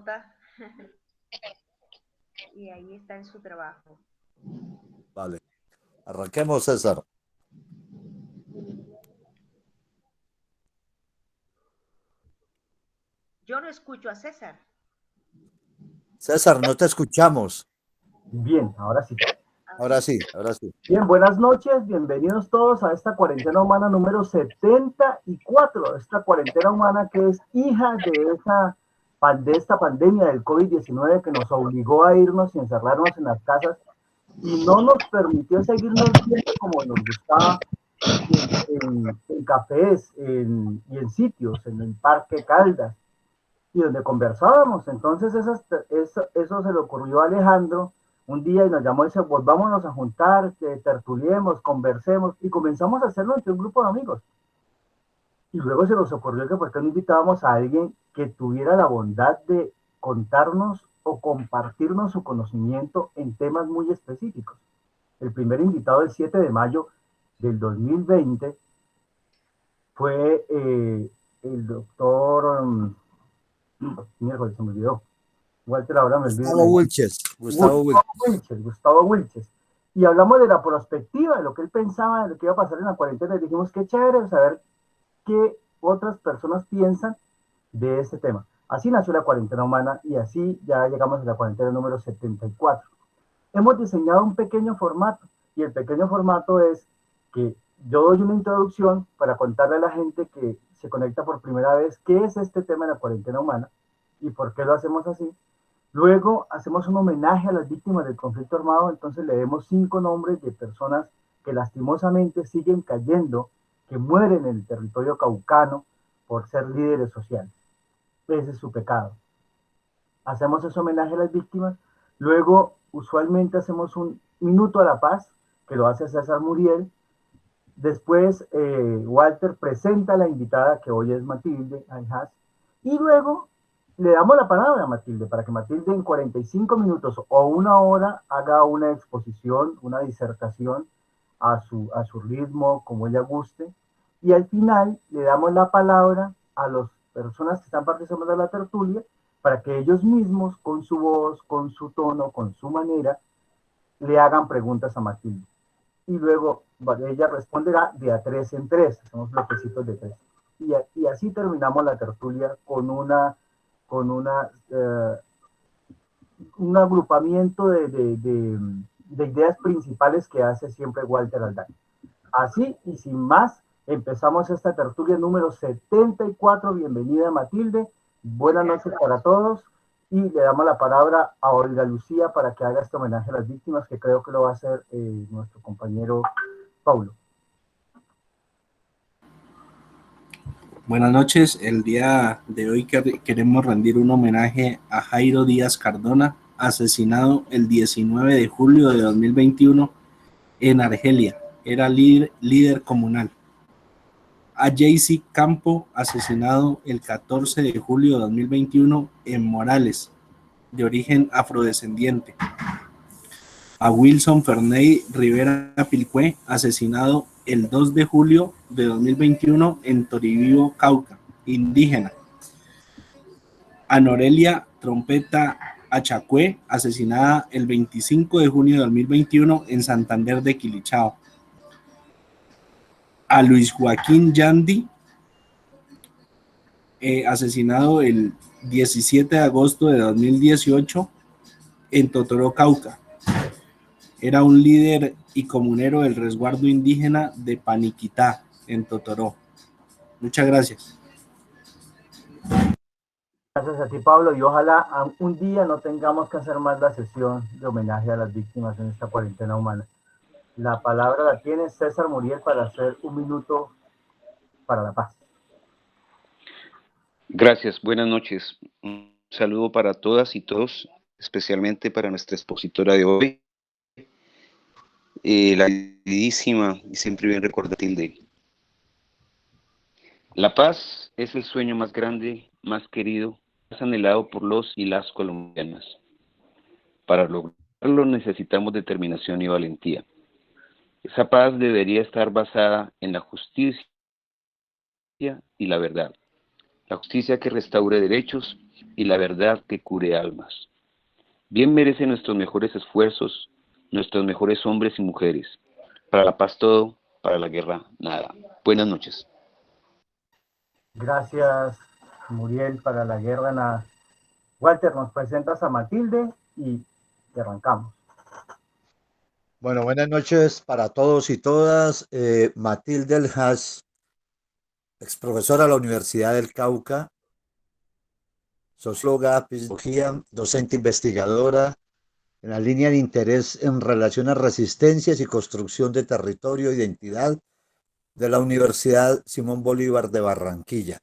nota y ahí está en su trabajo. Vale. Arranquemos, César. Yo no escucho a César. César, no te escuchamos. Bien, ahora sí. Ahora sí, ahora sí. Bien, buenas noches, bienvenidos todos a esta cuarentena humana número 74, esta cuarentena humana que es hija de esta pandemia del COVID-19 que nos obligó a irnos y encerrarnos en las casas y no nos permitió seguirnos viendo como nos gustaba en cafés y en sitios, en el Parque Caldas, y donde conversábamos. Entonces eso se le ocurrió a Alejandro un día y nos llamó y dice, volvámonos a juntar, que tertuliemos, conversemos, y comenzamos a hacerlo entre un grupo de amigos. Y luego se nos ocurrió que por qué no invitábamos a alguien que tuviera la bondad de contarnos o compartirnos su conocimiento en temas muy específicos. El primer invitado el 7 de mayo del 2020 fue el doctor, miércoles se me olvidó, Walter, ahora me olvido. Gustavo Wilches. Gustavo Wilches. Y hablamos de la perspectiva, de lo que él pensaba, de lo que iba a pasar en la cuarentena. Y dijimos, qué chévere saber qué otras personas piensan de este tema. Así nació la cuarentena humana y así ya llegamos a la cuarentena número 74. Hemos diseñado un pequeño formato y el pequeño formato es que yo doy una introducción para contarle a la gente que se conecta por primera vez qué es este tema de la cuarentena humana y por qué lo hacemos así. Luego hacemos un homenaje a las víctimas del conflicto armado, entonces leemos 5 nombres de personas que lastimosamente siguen cayendo, que mueren en el territorio caucano por ser líderes sociales. Ese es su pecado. Hacemos ese homenaje a las víctimas, luego usualmente hacemos un minuto a la paz, que lo hace César Muriel. Después Walter presenta a la invitada, que hoy es Matilde Ayhaz, y luego le damos la palabra a Matilde para que Matilde en 45 minutos o una hora haga una exposición, una disertación a su ritmo, como ella guste, y al final le damos la palabra a las personas que están participando de la tertulia para que ellos mismos, con su voz, con su tono, con su manera, le hagan preguntas a Matilde. Y luego ella responderá de a 3 en 3, hacemos bloquecitos de 3. Y así terminamos la tertulia con un agrupamiento de ideas principales que hace siempre Walter Aldán. Así y sin más, empezamos esta tertulia número 74. Bienvenida, Matilde. Buenas noches para todos. Y le damos la palabra a Olga Lucía para que haga este homenaje a las víctimas, que creo que lo va a hacer nuestro compañero Paulo. Buenas noches. El día de hoy queremos rendir un homenaje a Jairo Díaz Cardona, asesinado el 19 de julio de 2021 en Argelia. Era líder comunal. A Jaycee Campo, asesinado el 14 de julio de 2021 en Morales, de origen afrodescendiente. A Wilson Ferney Rivera Pilcué, asesinado el 2 de julio de 2021 en Toribío, Cauca, indígena. A Norelia Trompeta Achacue, asesinada el 25 de junio de 2021 en Santander de Quilichao. A Luis Joaquín Yandi, asesinado el 17 de agosto de 2018 en Totoró, Cauca. Era un líder y comunero del resguardo indígena de Paniquitá, en Totoró. Muchas gracias. Gracias a ti, Pablo, y ojalá un día no tengamos que hacer más la sesión de homenaje a las víctimas en esta cuarentena humana. La palabra la tiene César Muriel para hacer un minuto para la paz. Gracias, buenas noches. Un saludo para todas y todos, especialmente para nuestra expositora de hoy, la queridísima y siempre bien recordada Tilde. La paz es el sueño más grande, más querido, más anhelado por los y las colombianas. Para lograrlo necesitamos determinación y valentía. Esa paz debería estar basada en la justicia y la verdad. La justicia que restaure derechos y la verdad que cure almas. Bien merecen nuestros mejores esfuerzos, nuestros mejores hombres y mujeres. Para la paz todo, para la guerra nada. Buenas noches. Gracias, Muriel, para la guerra nada. Walter, nos presentas a Matilde y arrancamos. Bueno, buenas noches para todos y todas. Matilde Elhas, ex profesora de la Universidad del Cauca, socióloga, epistemología, docente investigadora en la línea de interés en relación a resistencias y construcción de territorio e identidad de la Universidad Simón Bolívar de Barranquilla.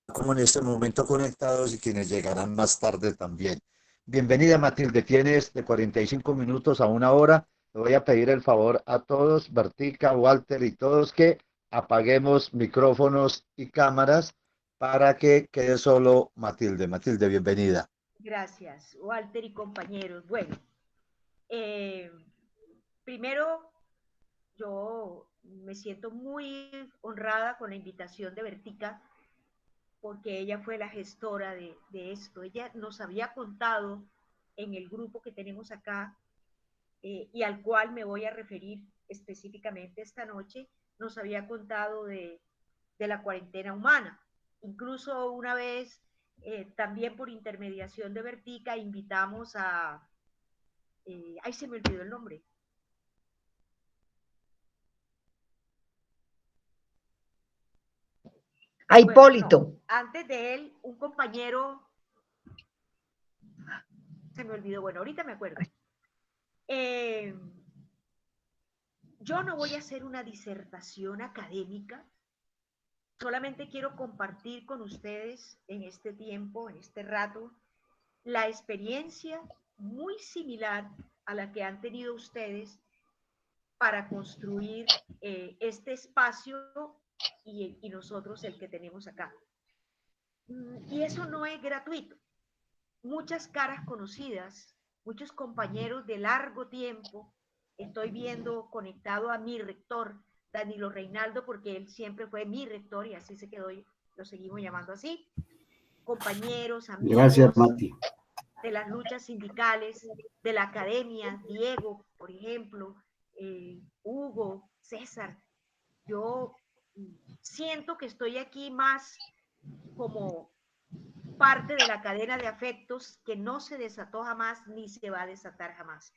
Como en este momento conectados y quienes llegarán más tarde también. Bienvenida, Matilde, tienes de 45 minutos a 1 hora. Le voy a pedir el favor a todos, Bertica, Walter y todos, que apaguemos micrófonos y cámaras para que quede solo Matilde. Matilde, bienvenida. Gracias, Walter y compañeros. Bueno, primero yo me siento muy honrada con la invitación de Bertica, porque ella fue la gestora de esto. Ella nos había contado en el grupo que tenemos acá, y al cual me voy a referir específicamente esta noche, nos había contado de la cuarentena humana. Incluso una vez, también por intermediación de Bertica, invitamos a... ay, se me olvidó el nombre. A Hipólito. Bueno, no, antes de él, un compañero, se me olvidó, bueno, ahorita me acuerdo. Yo no voy a hacer una disertación académica, solamente quiero compartir con ustedes en este tiempo, en este rato, la experiencia muy similar a la que han tenido ustedes para construir este espacio y nosotros el que tenemos acá. Y eso no es gratuito. Muchas caras conocidas, muchos compañeros de largo tiempo, estoy viendo conectado a mi rector, Danilo Reinaldo, porque él siempre fue mi rector y así se quedó, lo seguimos llamando así. Compañeros, amigos. Gracias, Mati. De las luchas sindicales, de la academia, Diego, por ejemplo, Hugo, César. Yo siento que estoy aquí más como parte de la cadena de afectos que no se desató jamás ni se va a desatar jamás.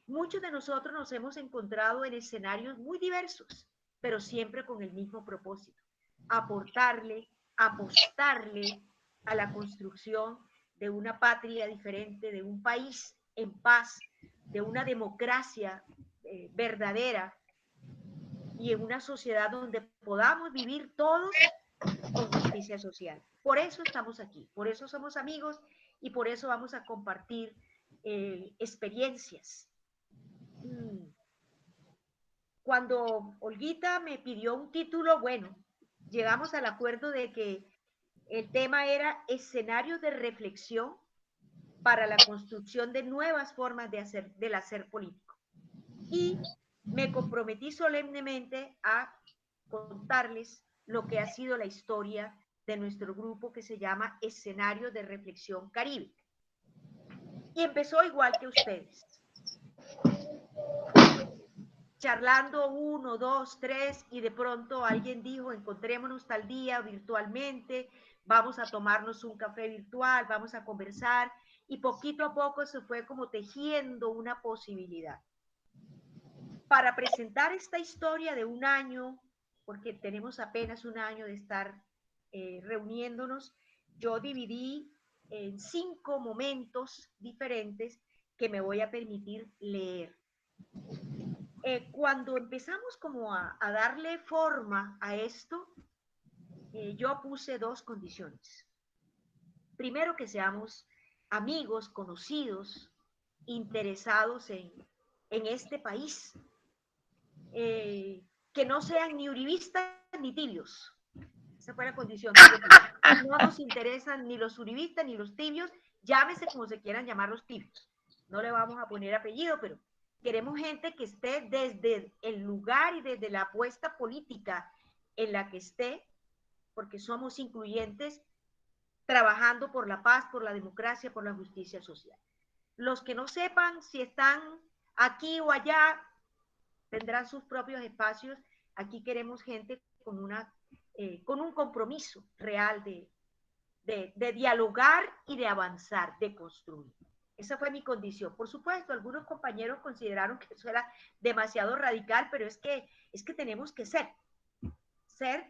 Muchos de nosotros nos hemos encontrado en escenarios muy diversos, pero siempre con el mismo propósito: aportarle, apostarle a la construcción de una patria diferente, de un país en paz, de una democracia verdadera y en una sociedad donde podamos vivir todos con justicia social. Por eso estamos aquí, por eso somos amigos y por eso vamos a compartir experiencias. Cuando Olguita me pidió un título, bueno, llegamos al acuerdo de que el tema era escenarios de reflexión para la construcción de nuevas formas del hacer político. Y me comprometí solemnemente a contarles lo que ha sido la historia de nuestro grupo, que se llama Escenarios de Reflexión Caribe. Y empezó igual que ustedes, charlando 1, 2, 3, y de pronto alguien dijo: encontrémonos tal día virtualmente, vamos a tomarnos un café virtual, vamos a conversar, y poquito a poco se fue como tejiendo una posibilidad. Para presentar esta historia de un año, porque tenemos apenas un año de estar reuniéndonos, yo dividí en 5 momentos diferentes que me voy a permitir leer. Cuando empezamos como a darle forma a esto, yo puse 2 condiciones. Primero, que seamos amigos, conocidos, interesados en este país, que no sean ni uribistas ni tibios. Esa fue la condición que yo puse. No nos interesan ni los uribistas ni los tibios, llámese como se quieran llamar los tibios. No le vamos a poner apellido, pero queremos gente que esté desde el lugar y desde la apuesta política en la que esté, porque somos incluyentes, trabajando por la paz, por la democracia, por la justicia social. Los que no sepan si están aquí o allá tendrán sus propios espacios. Aquí queremos gente con un compromiso real de dialogar y de avanzar, de construir. Esa fue mi condición. Por supuesto, algunos compañeros consideraron que eso era demasiado radical, pero es que tenemos que ser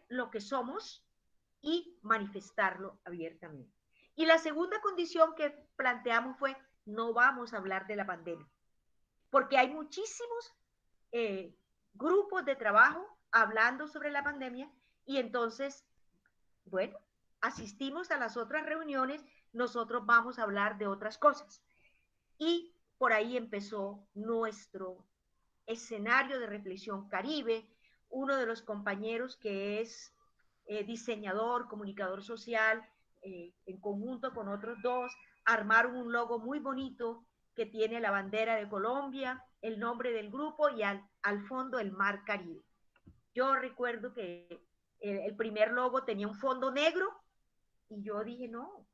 lo que somos y manifestarlo abiertamente. Y la segunda condición que planteamos fue, no vamos a hablar de la pandemia, porque hay muchísimos grupos de trabajo hablando sobre la pandemia y entonces, bueno, asistimos a las otras reuniones, nosotros vamos a hablar de otras cosas. Y por ahí empezó nuestro escenario de reflexión Caribe. Uno de los compañeros que es diseñador, comunicador social, en conjunto con otros dos, armaron un logo muy bonito que tiene la bandera de Colombia, el nombre del grupo y al fondo el mar Caribe. Yo recuerdo que el primer logo tenía un fondo negro y yo dije, no,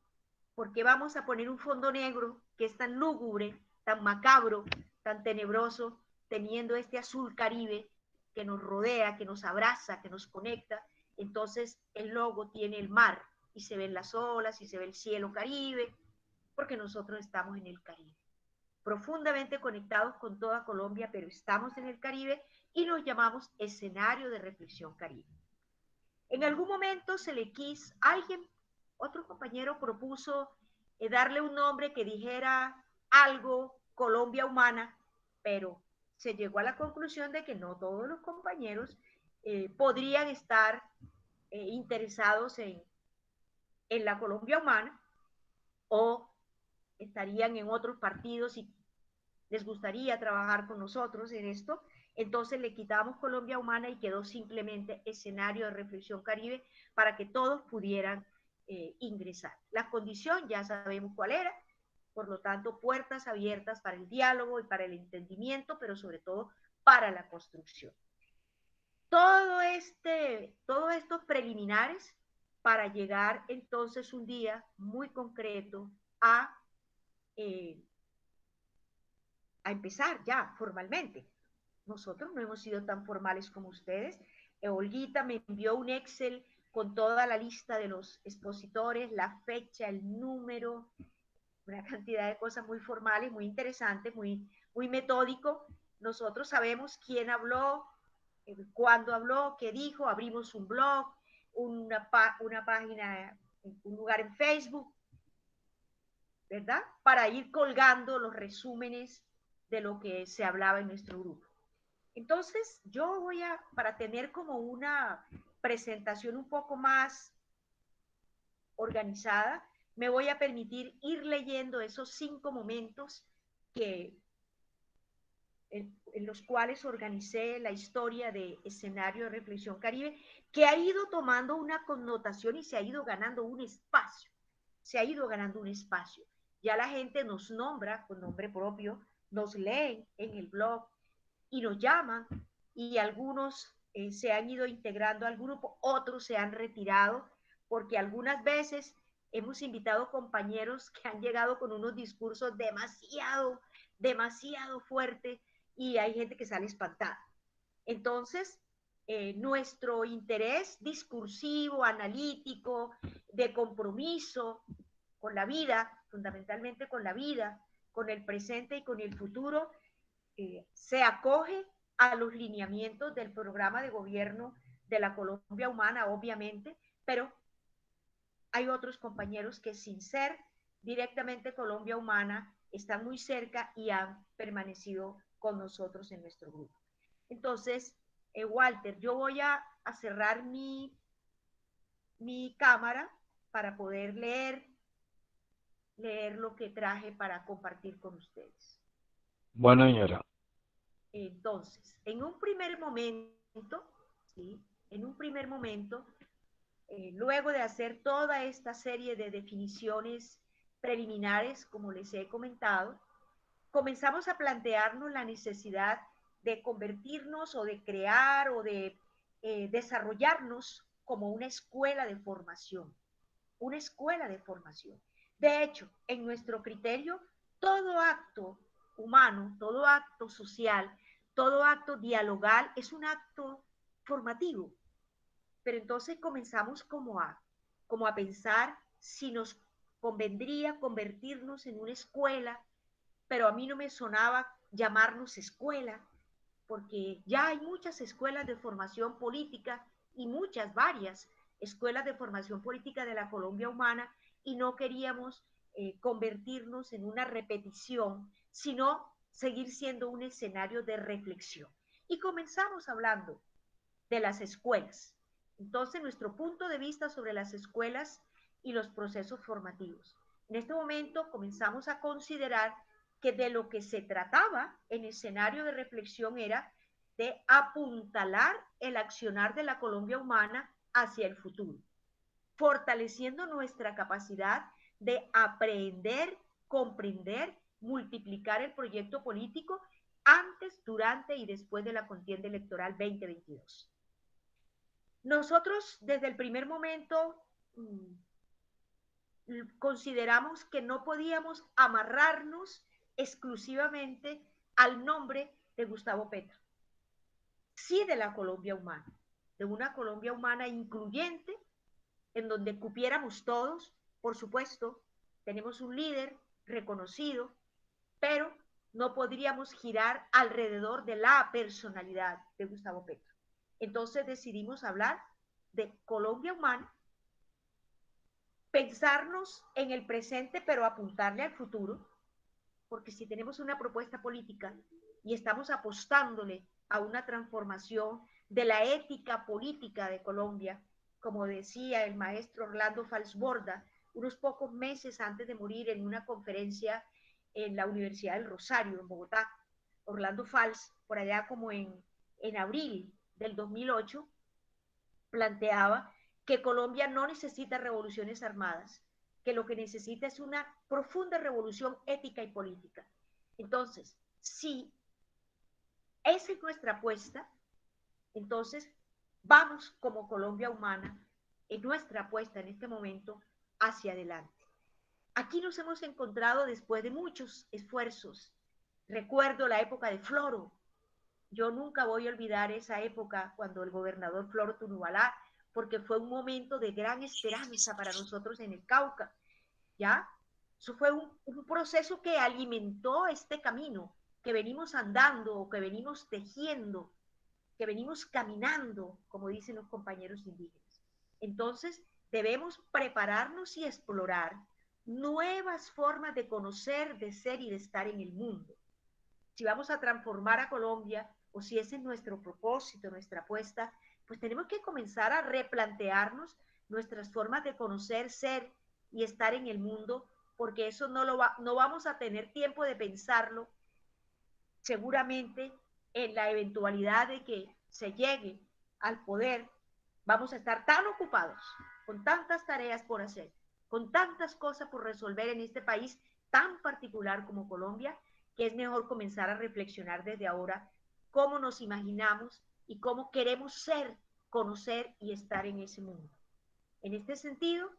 ¿por qué vamos a poner un fondo negro que es tan lúgubre, tan macabro, tan tenebroso, teniendo este azul Caribe que nos rodea, que nos abraza, que nos conecta? Entonces el logo tiene el mar y se ven las olas y se ve el cielo Caribe, porque nosotros estamos en el Caribe, profundamente conectados con toda Colombia, pero estamos en el Caribe y nos llamamos escenario de reflexión Caribe. En algún momento otro compañero propuso darle un nombre que dijera algo Colombia Humana, pero se llegó a la conclusión de que no todos los compañeros podrían estar interesados en la Colombia Humana o estarían en otros partidos y les gustaría trabajar con nosotros en esto. Entonces le quitamos Colombia Humana y quedó simplemente escenario de reflexión Caribe para que todos pudieran ingresar. La condición ya sabemos cuál era, por lo tanto, puertas abiertas para el diálogo y para el entendimiento, pero sobre todo para la construcción. Todos estos preliminares para llegar entonces un día muy concreto a empezar ya formalmente. Nosotros no hemos sido tan formales como ustedes. Olguita me envió un Excel con toda la lista de los expositores, la fecha, el número, una cantidad de cosas muy formales, muy interesantes, muy metódico. Nosotros sabemos quién habló, cuándo habló, qué dijo, abrimos un blog, una página, un lugar en Facebook, ¿verdad? Para ir colgando los resúmenes de lo que se hablaba en nuestro grupo. Entonces, yo para tener como una presentación un poco más organizada, me voy a permitir ir leyendo esos 5 momentos en los cuales organicé la historia de escenario de reflexión Caribe, que ha ido tomando una connotación y se ha ido ganando un espacio. Ya la gente nos nombra con nombre propio, nos leen en el blog y nos llaman, y algunos se han ido integrando al grupo, otros se han retirado, porque algunas veces hemos invitado compañeros que han llegado con unos discursos demasiado fuertes y hay gente que sale espantada. Entonces, nuestro interés discursivo, analítico, de compromiso con la vida, fundamentalmente con la vida, con el presente y con el futuro, se acoge a los lineamientos del programa de gobierno de la Colombia Humana, obviamente, pero hay otros compañeros que sin ser directamente Colombia Humana están muy cerca y han permanecido con nosotros en nuestro grupo. Entonces, Walter, yo voy a cerrar mi cámara para poder leer lo que traje para compartir con ustedes. Bueno, señora. Entonces, en un primer momento, ¿sí? Luego de hacer toda esta serie de definiciones preliminares, como les he comentado, comenzamos a plantearnos la necesidad de convertirnos o de crear o de desarrollarnos como una escuela de formación, una escuela de formación. De hecho, en nuestro criterio, todo acto humano, todo acto social, todo acto dialogal es un acto formativo. Pero entonces comenzamos como a pensar si nos convendría convertirnos en una escuela, pero a mí no me sonaba llamarnos escuela, porque ya hay muchas escuelas de formación política y varias escuelas de formación política de la Colombia humana, y no queríamos convertirnos en una repetición, sino seguir siendo un escenario de reflexión. Y comenzamos hablando de las escuelas. Entonces, nuestro punto de vista sobre las escuelas y los procesos formativos. En este momento comenzamos a considerar que de lo que se trataba en escenario de reflexión era de apuntalar el accionar de la Colombia humana hacia el futuro, fortaleciendo nuestra capacidad de aprender, comprender, multiplicar el proyecto político antes, durante y después de la contienda electoral 2022. Nosotros desde el primer momento consideramos que no podíamos amarrarnos exclusivamente al nombre de Gustavo Petro, sí de la Colombia humana, de una Colombia humana incluyente, en donde cupiéramos todos. Por supuesto, tenemos un líder reconocido, pero no podríamos girar alrededor de la personalidad de Gustavo Petro. Entonces decidimos hablar de Colombia humana, pensarnos en el presente, pero apuntarle al futuro, porque si tenemos una propuesta política y estamos apostándole a una transformación de la ética política de Colombia, como decía el maestro Orlando Falsborda unos pocos meses antes de morir en una conferencia en la Universidad del Rosario, en Bogotá. Orlando Fals, por allá como en abril del 2008, planteaba que Colombia no necesita revoluciones armadas, que lo que necesita es una profunda revolución ética y política. Entonces, si esa es nuestra apuesta, entonces vamos como Colombia humana en nuestra apuesta en este momento hacia adelante. Aquí nos hemos encontrado después de muchos esfuerzos. Recuerdo la época de Floro. Yo nunca voy a olvidar esa época cuando el gobernador Floro Tunubalá, porque fue un momento de gran esperanza para nosotros en el Cauca, ¿ya? Eso fue un proceso que alimentó este camino que venimos andando, o que venimos tejiendo, que venimos caminando, como dicen los compañeros indígenas. Entonces, debemos prepararnos y explorar nuevas formas de conocer, de ser y de estar en el mundo. Si vamos a transformar a Colombia, o si ese es nuestro propósito, nuestra apuesta, pues tenemos que comenzar a replantearnos nuestras formas de conocer, ser y estar en el mundo, porque eso no vamos a tener tiempo de pensarlo, seguramente en la eventualidad de que se llegue al poder. Vamos a estar tan ocupados, con tantas tareas por hacer, con tantas cosas por resolver en este país tan particular como Colombia, que es mejor comenzar a reflexionar desde ahora cómo nos imaginamos y cómo queremos ser, conocer y estar en ese mundo. En este sentido,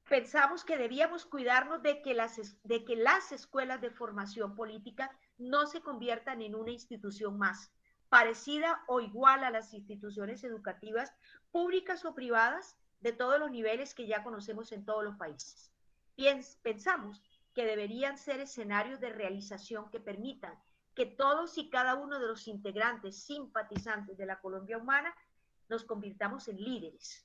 pensamos que debíamos cuidarnos de que las escuelas de formación política no se conviertan en una institución más, parecida o igual a las instituciones educativas públicas o privadas de todos los niveles que ya conocemos en todos los países. Pensamos que deberían ser escenarios de realización que permitan que todos y cada uno de los integrantes simpatizantes de la Colombia humana nos convirtamos en líderes,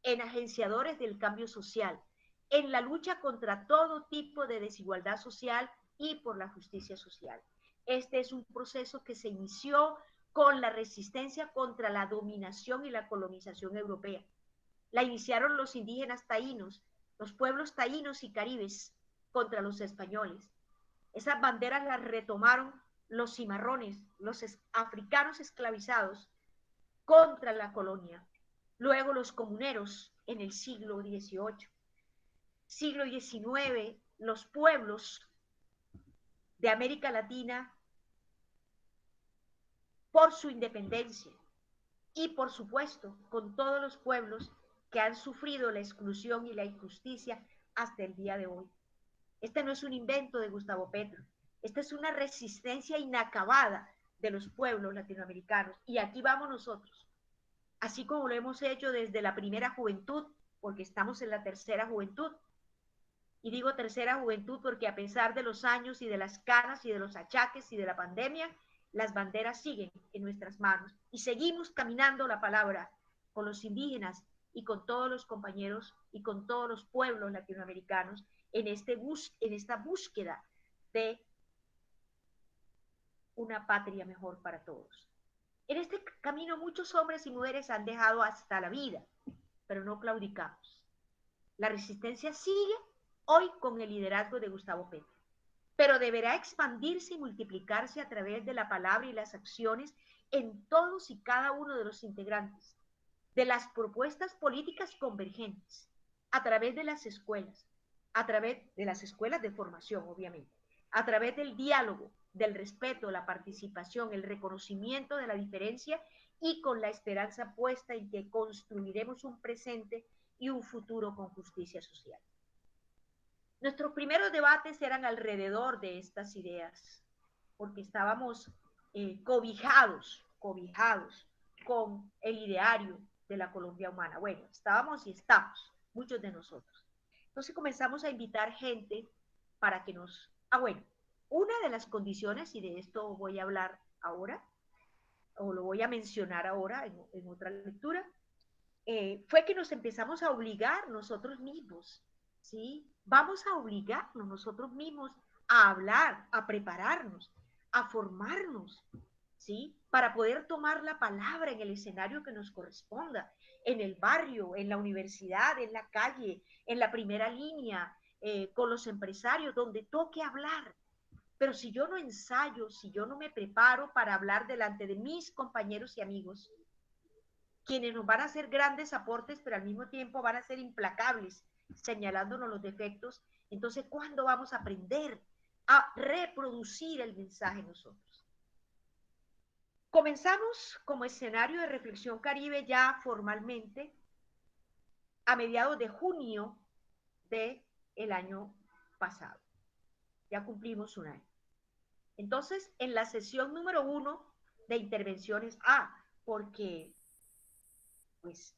en agenciadores del cambio social, en la lucha contra todo tipo de desigualdad social y por la justicia social. Este es un proceso que se inició con la resistencia contra la dominación y la colonización europea. La iniciaron los indígenas taínos, los pueblos taínos y caribes contra los españoles. Esas banderas las retomaron los cimarrones, los africanos esclavizados contra la colonia. Luego los comuneros en el siglo XVIII. Siglo XIX, los pueblos de América Latina por su independencia, y por supuesto con todos los pueblos que han sufrido la exclusión y la injusticia hasta el día de hoy. Este no es un invento de Gustavo Petro, esta es una resistencia inacabada de los pueblos latinoamericanos. Y aquí vamos nosotros, así como lo hemos hecho desde la primera juventud, porque estamos en la tercera juventud. Y digo tercera juventud porque a pesar de los años y de las canas y de los achaques y de la pandemia, las banderas siguen en nuestras manos y seguimos caminando la palabra con los indígenas y con todos los compañeros y con todos los pueblos latinoamericanos en esta búsqueda de una patria mejor para todos. En este camino muchos hombres y mujeres han dejado hasta la vida, pero no claudicamos. La resistencia sigue hoy con el liderazgo de Gustavo Petro, pero deberá expandirse y multiplicarse a través de la palabra y las acciones en todos y cada uno de los integrantes, de las propuestas políticas convergentes, a través de las escuelas, a través de las escuelas de formación, obviamente, a través del diálogo, del respeto, la participación, el reconocimiento de la diferencia y con la esperanza puesta en que construiremos un presente y un futuro con justicia social. Nuestros primeros debates eran alrededor de estas ideas, porque estábamos cobijados con el ideario de la Colombia humana. Bueno, estábamos y estamos, muchos de nosotros. Entonces comenzamos a invitar gente para que nos... bueno, una de las condiciones, y de esto voy a hablar ahora, o lo voy a mencionar ahora en otra lectura, fue que nos empezamos a obligar nosotros mismos, ¿sí? Vamos a obligarnos nosotros mismos a hablar, a prepararnos, a formarnos, ¿sí? Para poder tomar la palabra en el escenario que nos corresponda, en el barrio, en la universidad, en la calle, en la primera línea, con los empresarios, donde toque hablar. Pero si yo no ensayo, si yo no me preparo para hablar delante de mis compañeros y amigos, quienes nos van a hacer grandes aportes, pero al mismo tiempo van a ser implacables, señalándonos los defectos, entonces, ¿cuándo vamos a aprender a reproducir el mensaje nosotros? Comenzamos como escenario de Reflexión Caribe ya formalmente a mediados de junio del año pasado. Ya cumplimos un año. Entonces, en la sesión número 1 de intervenciones, porque pues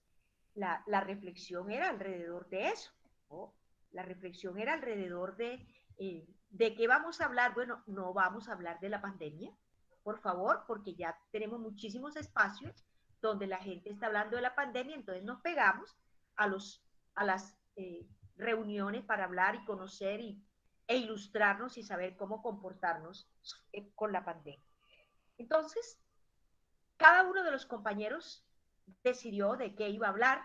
la reflexión era alrededor de eso, ¿no? La reflexión era alrededor de qué vamos a hablar. Bueno, no vamos a hablar de la pandemia, por favor, porque ya tenemos muchísimos espacios donde la gente está hablando de la pandemia, entonces nos pegamos a las reuniones para hablar y conocer e ilustrarnos y saber cómo comportarnos con la pandemia. Entonces, cada uno de los compañeros decidió de qué iba a hablar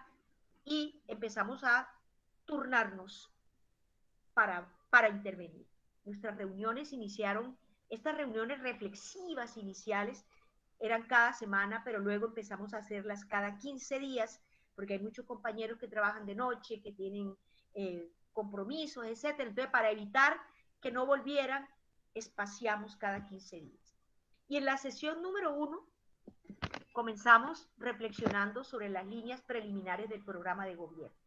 y empezamos a turnarnos para intervenir. Nuestras reuniones iniciaron, estas reuniones reflexivas iniciales eran cada semana, pero luego empezamos a hacerlas cada 15 días, porque hay muchos compañeros que trabajan de noche, que tienen compromisos, etcétera. Entonces, para evitar que no volvieran, espaciamos cada 15 días. Y en la sesión número 1 comenzamos reflexionando sobre las líneas preliminares del programa de gobierno.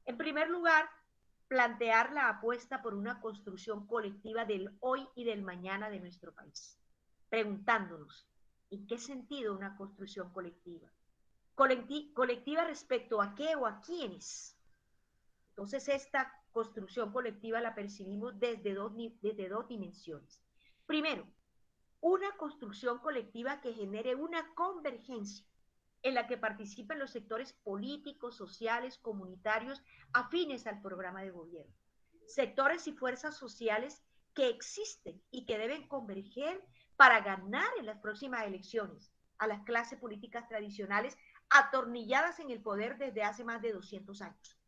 En primer lugar, plantear la apuesta por una construcción colectiva del hoy y del mañana de nuestro país, preguntándonos, ¿en qué sentido una construcción colectiva? Colectiva respecto a qué o a quiénes. Entonces, esta construcción colectiva la percibimos desde dos dimensiones. Primero, una construcción colectiva que genere una convergencia en la que participen los sectores políticos, sociales, comunitarios, afines al programa de gobierno. Sectores y fuerzas sociales que existen y que deben converger para ganar en las próximas elecciones a las clases políticas tradicionales atornilladas en el poder desde hace más de 200 años,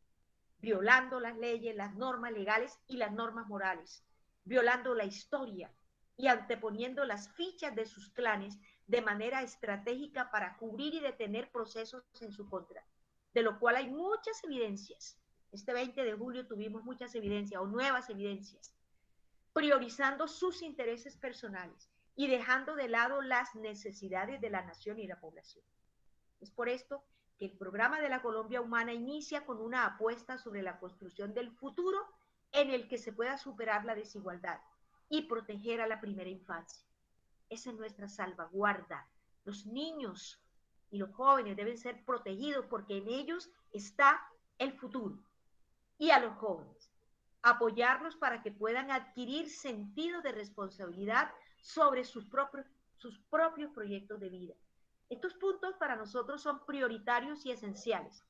violando las leyes, las normas legales y las normas morales, violando la historia y anteponiendo las fichas de sus clanes de manera estratégica para cubrir y detener procesos en su contra, de lo cual hay muchas evidencias. Este 20 de julio tuvimos muchas evidencias o nuevas evidencias, priorizando sus intereses personales y dejando de lado las necesidades de la nación y la población. Es por esto que el programa de la Colombia Humana inicia con una apuesta sobre la construcción del futuro en el que se pueda superar la desigualdad y proteger a la primera infancia. Esa es nuestra salvaguarda. Los niños y los jóvenes deben ser protegidos porque en ellos está el futuro. Y a los jóvenes, apoyarlos para que puedan adquirir sentido de responsabilidad sobre sus propios proyectos de vida. Estos puntos para nosotros son prioritarios y esenciales,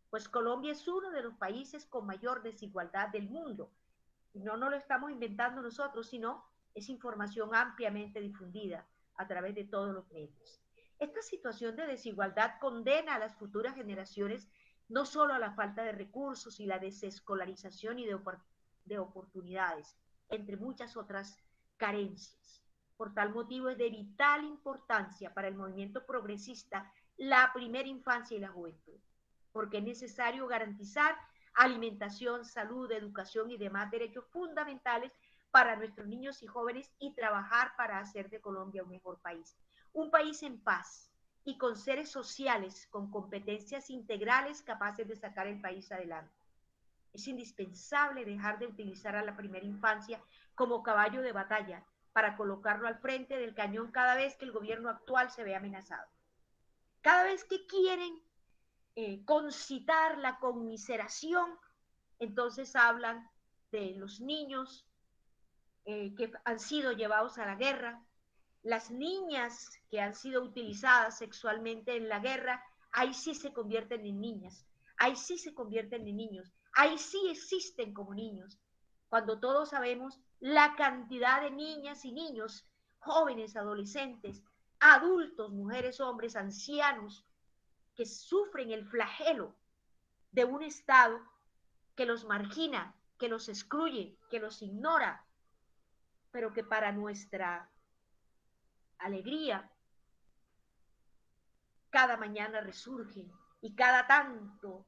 pues Colombia es uno de los países con mayor desigualdad del mundo. Y no lo estamos inventando nosotros, sino es información ampliamente difundida a través de todos los medios. Esta situación de desigualdad condena a las futuras generaciones no solo a la falta de recursos y la desescolarización y de oportunidades, entre muchas otras carencias. Por tal motivo es de vital importancia para el movimiento progresista la primera infancia y la juventud, porque es necesario garantizar alimentación, salud, educación y demás derechos fundamentales para nuestros niños y jóvenes y trabajar para hacer de Colombia un mejor país. Un país en paz y con seres sociales, con competencias integrales capaces de sacar el país adelante. Es indispensable dejar de utilizar a la primera infancia como caballo de batalla para colocarlo al frente del cañón cada vez que el gobierno actual se ve amenazado. Cada vez que quieren concitar la conmiseración, entonces hablan de los niños que han sido llevados a la guerra, las niñas que han sido utilizadas sexualmente en la guerra, ahí sí se convierten en niñas, ahí sí se convierten en niños, ahí sí existen como niños, cuando todos sabemos la cantidad de niñas y niños, jóvenes, adolescentes, adultos, mujeres, hombres, ancianos, que sufren el flagelo de un Estado que los margina, que los excluye, que los ignora, pero que para nuestra alegría cada mañana resurgen y cada tanto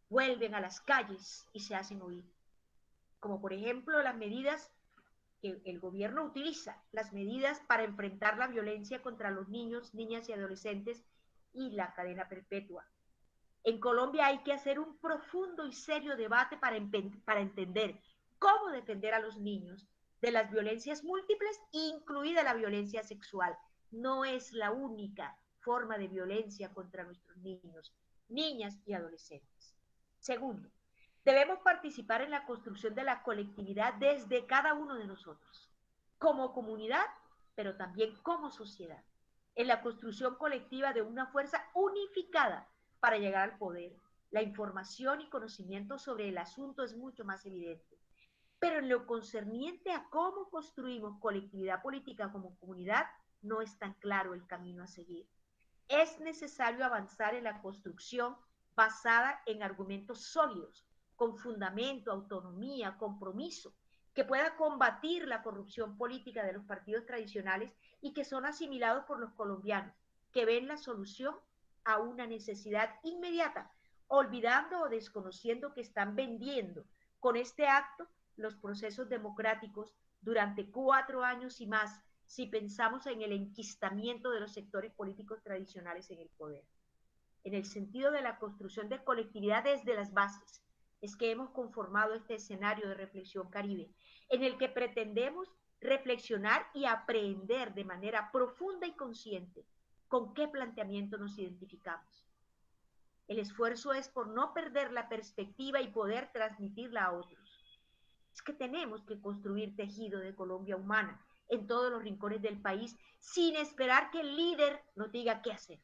vuelven a las calles y se hacen oír. Como por ejemplo las medidas que el gobierno utiliza, las medidas para enfrentar la violencia contra los niños, niñas y adolescentes y la cadena perpetua. En Colombia hay que hacer un profundo y serio debate para entender cómo defender a los niños de las violencias múltiples, incluida la violencia sexual. No es la única forma de violencia contra nuestros niños, niñas y adolescentes. Segundo, debemos participar en la construcción de la colectividad desde cada uno de nosotros, como comunidad, pero también como sociedad, en la construcción colectiva de una fuerza unificada para llegar al poder. La información y conocimiento sobre el asunto es mucho más evidente. Pero en lo concerniente a cómo construimos colectividad política como comunidad, no es tan claro el camino a seguir. Es necesario avanzar en la construcción basada en argumentos sólidos, con fundamento, autonomía, compromiso, que pueda combatir la corrupción política de los partidos tradicionales y que son asimilados por los colombianos, que ven la solución a una necesidad inmediata, olvidando o desconociendo que están vendiendo con este acto los procesos democráticos durante 4 años y más, si pensamos en el enquistamiento de los sectores políticos tradicionales en el poder. En el sentido de la construcción de colectividad desde las bases, es que hemos conformado este escenario de reflexión caribe, en el que pretendemos reflexionar y aprender de manera profunda y consciente con qué planteamiento nos identificamos. El esfuerzo es por no perder la perspectiva y poder transmitirla a otros. Es que tenemos que construir tejido de Colombia humana en todos los rincones del país sin esperar que el líder nos diga qué hacer.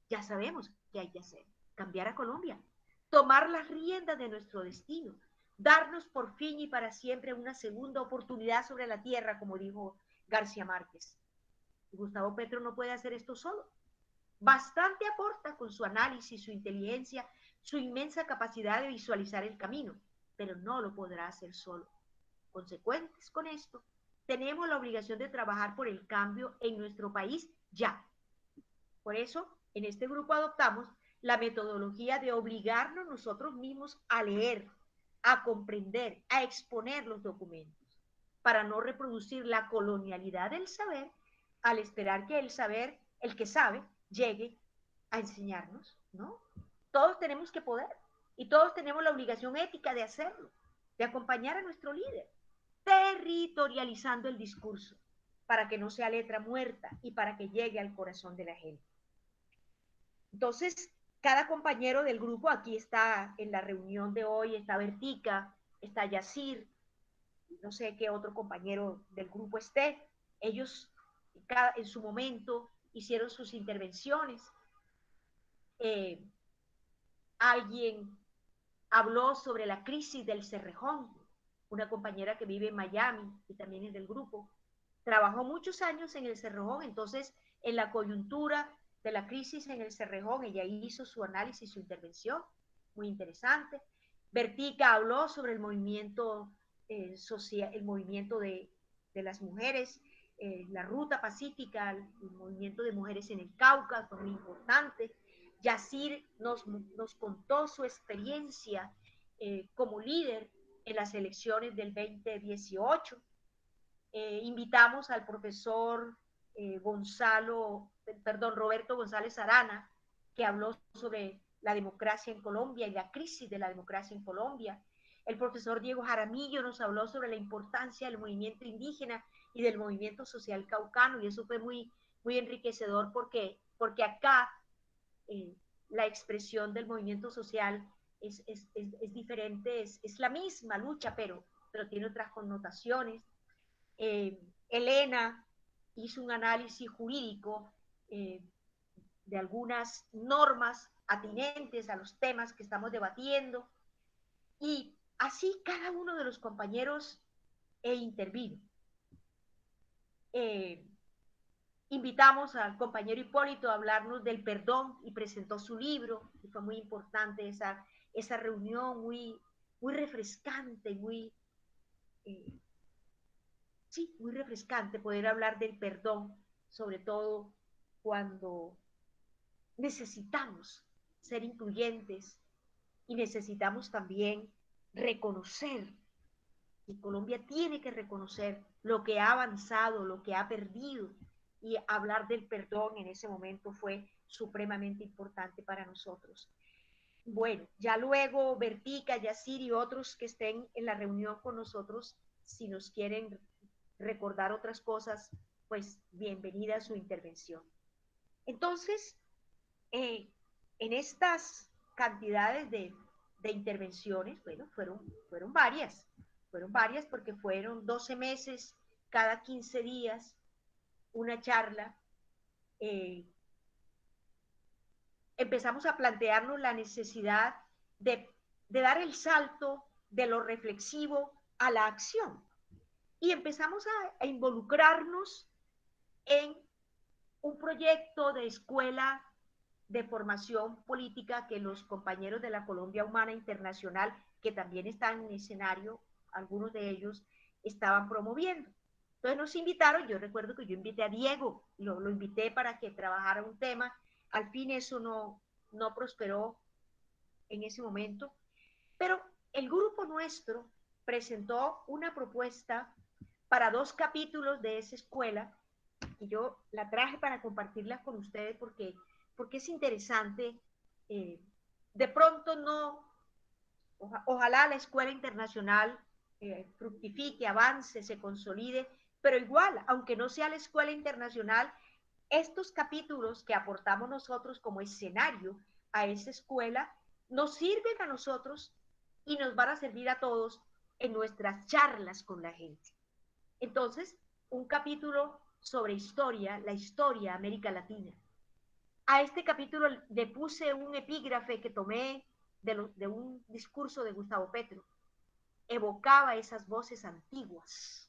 Ya sabemos qué hay que hacer. Cambiar a Colombia, tomar las riendas de nuestro destino, darnos por fin y para siempre una segunda oportunidad sobre la tierra, como dijo García Márquez. Gustavo Petro no puede hacer esto solo. Bastante aporta con su análisis, su inteligencia, su inmensa capacidad de visualizar el camino, pero no lo podrá hacer solo. Consecuentes con esto, tenemos la obligación de trabajar por el cambio en nuestro país ya. Por eso, en este grupo adoptamos la metodología de obligarnos nosotros mismos a leer, a comprender, a exponer los documentos, para no reproducir la colonialidad del saber al esperar que el saber, el que sabe, llegue a enseñarnos. ¿no? Todos tenemos que poder y todos tenemos la obligación ética de hacerlo, de acompañar a nuestro líder, territorializando el discurso para que no sea letra muerta y para que llegue al corazón de la gente. Entonces, cada compañero del grupo, aquí está en la reunión de hoy, está Vertica, está Yacir, no sé qué otro compañero del grupo esté, ellos en su momento hicieron sus intervenciones. Alguien habló sobre la crisis del Cerrejón, una compañera que vive en Miami y también es del grupo, trabajó muchos años en el Cerrejón, entonces en la coyuntura de la crisis en el Cerrejón, ella hizo su análisis, su intervención, muy interesante. Vertica habló sobre el movimiento social, el movimiento de las mujeres, la ruta pacífica, el movimiento de mujeres en el Cauca, fue muy importante. Yacir nos contó su experiencia como líder en las elecciones del 2018. Invitamos al profesor Roberto González Arana, que habló sobre la democracia en Colombia y la crisis de la democracia en Colombia. El profesor Diego Jaramillo nos habló sobre la importancia del movimiento indígena y del movimiento social caucano, y eso fue muy, muy enriquecedor porque acá la expresión del movimiento social es diferente, es la misma lucha, pero tiene otras connotaciones. Elena hizo un análisis jurídico de algunas normas atinentes a los temas que estamos debatiendo, y así cada uno de los compañeros intervino. Invitamos al compañero Hipólito a hablarnos del perdón y presentó su libro, y fue muy importante esa reunión, muy, muy refrescante, muy refrescante poder hablar del perdón, sobre todo cuando necesitamos ser incluyentes y necesitamos también reconocer, y Colombia tiene que reconocer lo que ha avanzado, lo que ha perdido, y hablar del perdón en ese momento fue supremamente importante para nosotros. Bueno, ya luego Vertica, Yacir y otros que estén en la reunión con nosotros, si nos quieren recordar otras cosas, pues bienvenida a su intervención. Entonces, en estas cantidades de intervenciones, bueno, fueron varias porque fueron 12 meses, cada 15 días, una charla. Empezamos a plantearnos la necesidad de dar el salto de lo reflexivo a la acción. Y empezamos a involucrarnos en un proyecto de escuela de formación política que los compañeros de la Colombia Humana Internacional, que también están en escenario, algunos de ellos estaban promoviendo. Entonces nos invitaron, yo recuerdo que yo invité a Diego, lo invité para que trabajara un tema, al fin eso no prosperó en ese momento, pero el grupo nuestro presentó una propuesta para 2 capítulos de esa escuela, y yo la traje para compartirla con ustedes porque es interesante. De pronto ojalá la escuela internacional fructifique, avance, se consolide, pero igual, aunque no sea la escuela internacional, estos capítulos que aportamos nosotros como escenario a esa escuela nos sirven a nosotros y nos van a servir a todos en nuestras charlas con la gente. Entonces, un capítulo sobre historia, la historia de América Latina. A este capítulo le puse un epígrafe que tomé de un discurso de Gustavo Petro. Evocaba esas voces antiguas.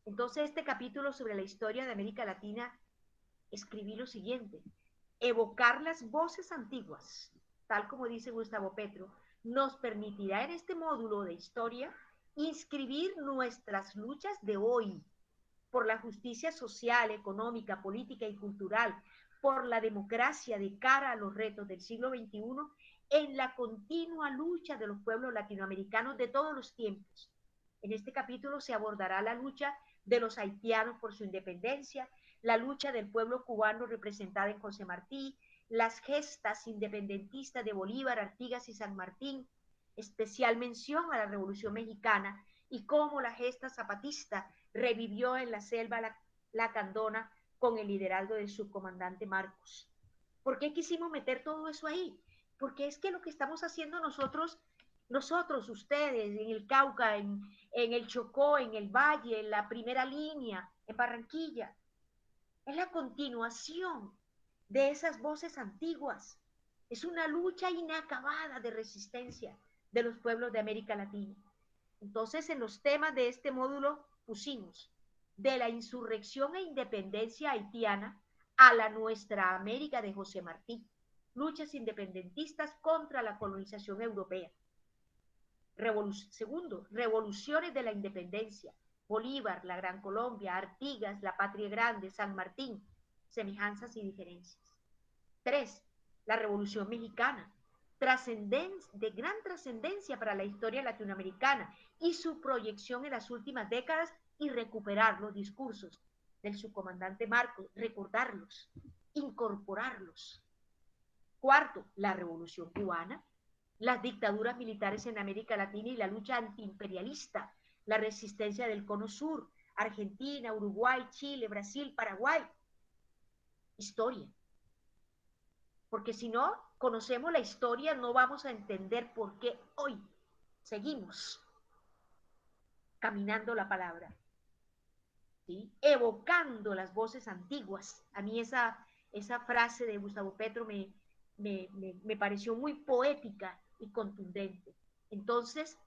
Entonces, este capítulo sobre la historia de América Latina, escribí lo siguiente: evocar las voces antiguas, tal como dice Gustavo Petro, nos permitirá en este módulo de historia inscribir nuestras luchas de hoy por la justicia social, económica, política y cultural, por la democracia de cara a los retos del siglo XXI, en la continua lucha de los pueblos latinoamericanos de todos los tiempos. En este capítulo se abordará la lucha de los haitianos por su independencia, la lucha del pueblo cubano representada en José Martí, las gestas independentistas de Bolívar, Artigas y San Martín, especial mención a la Revolución Mexicana y cómo la gesta zapatista revivió en la selva lacandona con el liderazgo del subcomandante Marcos. ¿Por qué quisimos meter todo eso ahí? Porque es que lo que estamos haciendo nosotros, ustedes, en el Cauca, en el Chocó, en el Valle, en la primera línea, en Barranquilla, es la continuación de esas voces antiguas. Es una lucha inacabada de resistencia de los pueblos de América Latina. Entonces, en los temas de este módulo pusimos de la insurrección e independencia haitiana a la Nuestra América de José Martí, luchas independentistas contra la colonización europea. Segundo, revoluciones de la independencia, Bolívar, la Gran Colombia, Artigas, la Patria Grande, San Martín, semejanzas y diferencias. 3. La Revolución Mexicana, de gran trascendencia para la historia latinoamericana y su proyección en las últimas décadas y recuperar los discursos del subcomandante Marcos, recordarlos, incorporarlos. 4. La Revolución Cubana, las dictaduras militares en América Latina y la lucha antiimperialista, la resistencia del Cono Sur, Argentina, Uruguay, Chile, Brasil, Paraguay. Historia. Porque si no conocemos la historia, no vamos a entender por qué hoy seguimos caminando la palabra, ¿sí? Evocando las voces antiguas. A mí esa frase de Gustavo Petro me pareció muy poética y contundente. Entonces,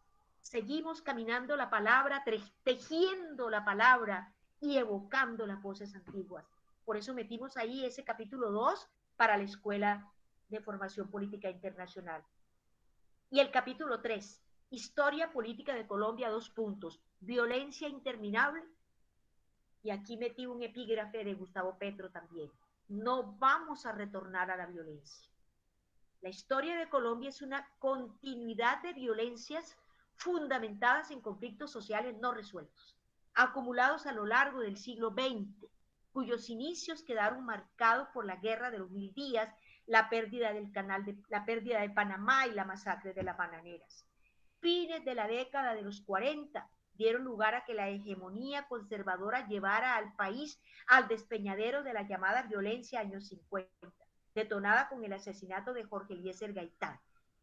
seguimos caminando la palabra, tejiendo la palabra y evocando las voces antiguas. Por eso metimos ahí ese capítulo 2 para la Escuela de Formación Política Internacional. Y el capítulo 3, Historia Política de Colombia, 2 puntos, violencia interminable. Y aquí metí un epígrafe de Gustavo Petro también. No vamos a retornar a la violencia. La historia de Colombia es una continuidad de violencias fundamentadas en conflictos sociales no resueltos, acumulados a lo largo del siglo XX, cuyos inicios quedaron marcados por la Guerra de los 1000 días, la pérdida de Panamá y la masacre de las bananeras. Fines de la década de los 40 dieron lugar a que la hegemonía conservadora llevara al país al despeñadero de la llamada violencia años 50, detonada con el asesinato de Jorge Eliezer Gaitán.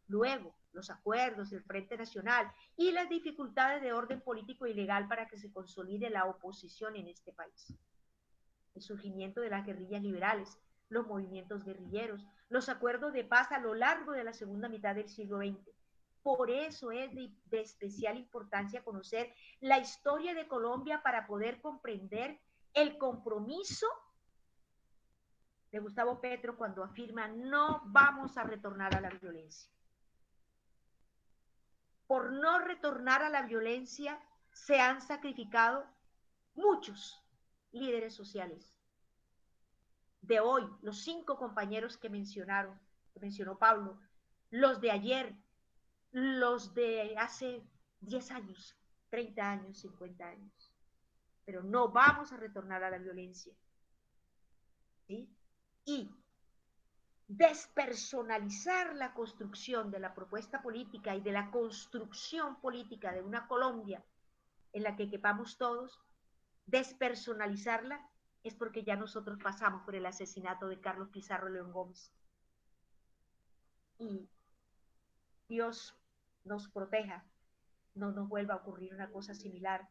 Luego, los acuerdos del Frente Nacional y las dificultades de orden político y legal para que se consolide la oposición en este país. El surgimiento de las guerrillas liberales, los movimientos guerrilleros, los acuerdos de paz a lo largo de la segunda mitad del siglo XX. Por eso es de especial importancia conocer la historia de Colombia para poder comprender el compromiso de Gustavo Petro cuando afirma no vamos a retornar a la violencia. Por no retornar a la violencia se han sacrificado muchos líderes sociales. De hoy, los 5 compañeros que mencionó Pablo, los de ayer, los de hace 10 años, 30 años, 50 años. Pero no vamos a retornar a la violencia. ¿Sí? Y despersonalizar la construcción de la propuesta política y de la construcción política de una Colombia en la que quepamos todos, despersonalizarla es porque ya nosotros pasamos por el asesinato de Carlos Pizarro León Gómez. Y Dios nos proteja, no nos vuelva a ocurrir una cosa similar,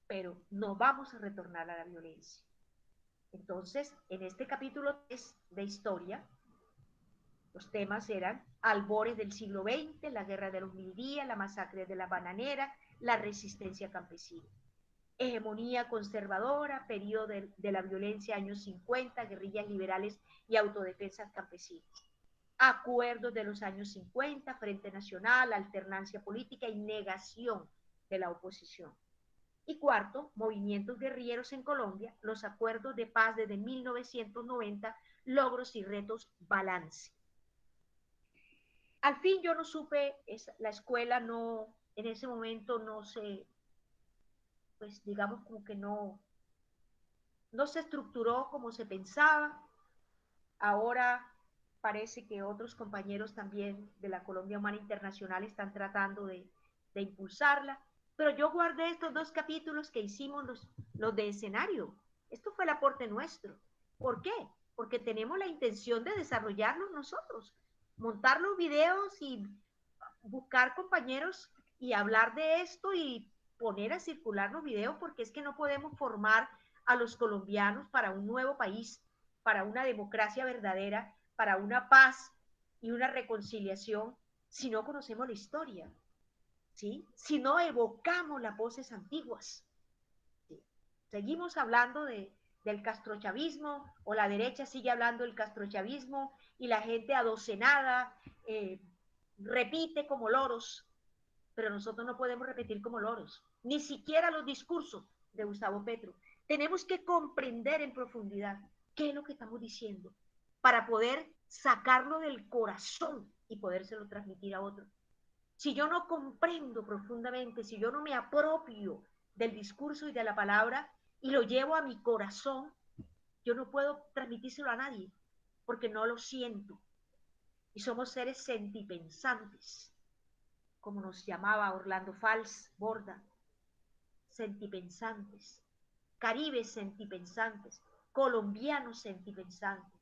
pero no vamos a retornar a la violencia. Entonces, en este capítulo 3 de historia, los temas eran albores del siglo XX, la guerra de los 1000 días, la masacre de la bananera, la resistencia campesina. Hegemonía conservadora, periodo de la violencia, años 50, guerrillas liberales y autodefensas campesinas. Acuerdos de los años 50, Frente Nacional, alternancia política y negación de la oposición. Y cuarto, movimientos guerrilleros en Colombia, los acuerdos de paz desde 1990, logros y retos, balance. Al fin yo no supe, la escuela no, en ese momento no se, pues digamos como que no no se estructuró como se pensaba. Ahora parece que otros compañeros también de la Colombia Humana Internacional están tratando de impulsarla, pero yo guardé estos 2 capítulos que hicimos los de escenario. Esto fue el aporte nuestro. ¿Por qué? Porque tenemos la intención de desarrollarlos nosotros, montar los videos y buscar compañeros y hablar de esto y poner a circular los videos, porque es que no podemos formar a los colombianos para un nuevo país, para una democracia verdadera, para una paz y una reconciliación, si no conocemos la historia, ¿sí? Si no evocamos las voces antiguas. ¿Sí? Seguimos hablando del castrochavismo, o la derecha sigue hablando del castrochavismo, y la gente adocenada repite como loros, pero nosotros no podemos repetir como loros, ni siquiera los discursos de Gustavo Petro. Tenemos que comprender en profundidad qué es lo que estamos diciendo para poder sacarlo del corazón y podérselo transmitir a otro. Si yo no comprendo profundamente, si yo no me apropio del discurso y de la palabra y lo llevo a mi corazón, yo no puedo transmitírselo a nadie porque no lo siento. Y somos seres sentipensantes, como nos llamaba Orlando Fals Borda, sentipensantes, caribes sentipensantes, colombianos sentipensantes.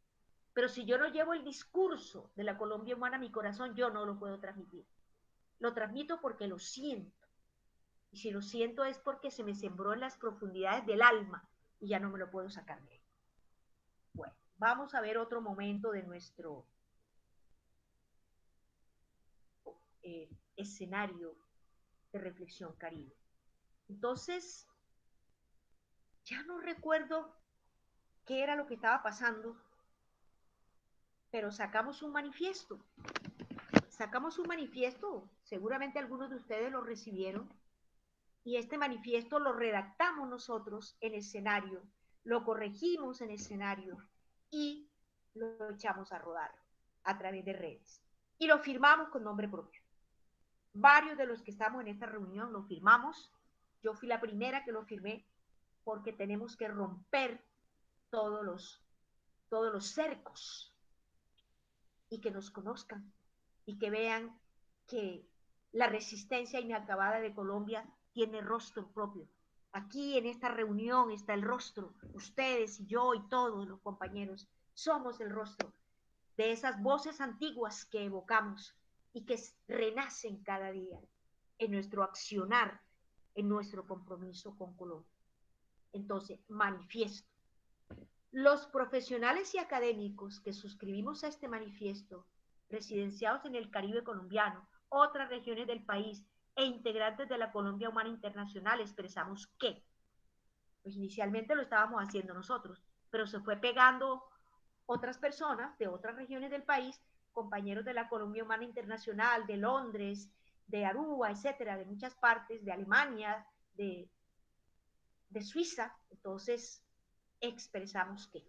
Pero si yo no llevo el discurso de la Colombia humana a mi corazón, yo no lo puedo transmitir. Lo transmito porque lo siento. Y si lo siento es porque se me sembró en las profundidades del alma y ya no me lo puedo sacar de ahí. Bueno, vamos a ver otro momento de nuestro escenario de reflexión caribe. Entonces, ya no recuerdo qué era lo que estaba pasando, pero sacamos un manifiesto. Seguramente algunos de ustedes lo recibieron, y este manifiesto lo redactamos nosotros en escenario, lo corregimos en escenario y lo echamos a rodar a través de redes. Y lo firmamos con nombre propio. Varios de los que estamos en esta reunión lo firmamos. Yo fui la primera que lo firmé porque tenemos que romper todos los cercos y que nos conozcan y que vean que la resistencia inacabada de Colombia tiene rostro propio. Aquí en esta reunión está el rostro, ustedes y yo y todos los compañeros somos el rostro de esas voces antiguas que evocamos y que renacen cada día en nuestro accionar, en nuestro compromiso con Colombia. Entonces, manifiesto. Los profesionales y académicos que suscribimos a este manifiesto, residenciados en el Caribe colombiano, otras regiones del país e integrantes de la Colombia Humana Internacional, expresamos que, pues inicialmente lo estábamos haciendo nosotros, pero se fue pegando otras personas de otras regiones del país, compañeros de la Colombia Humana Internacional, de Londres, de Aruba, etcétera, de muchas partes, de Alemania, de Suiza. Entonces expresamos que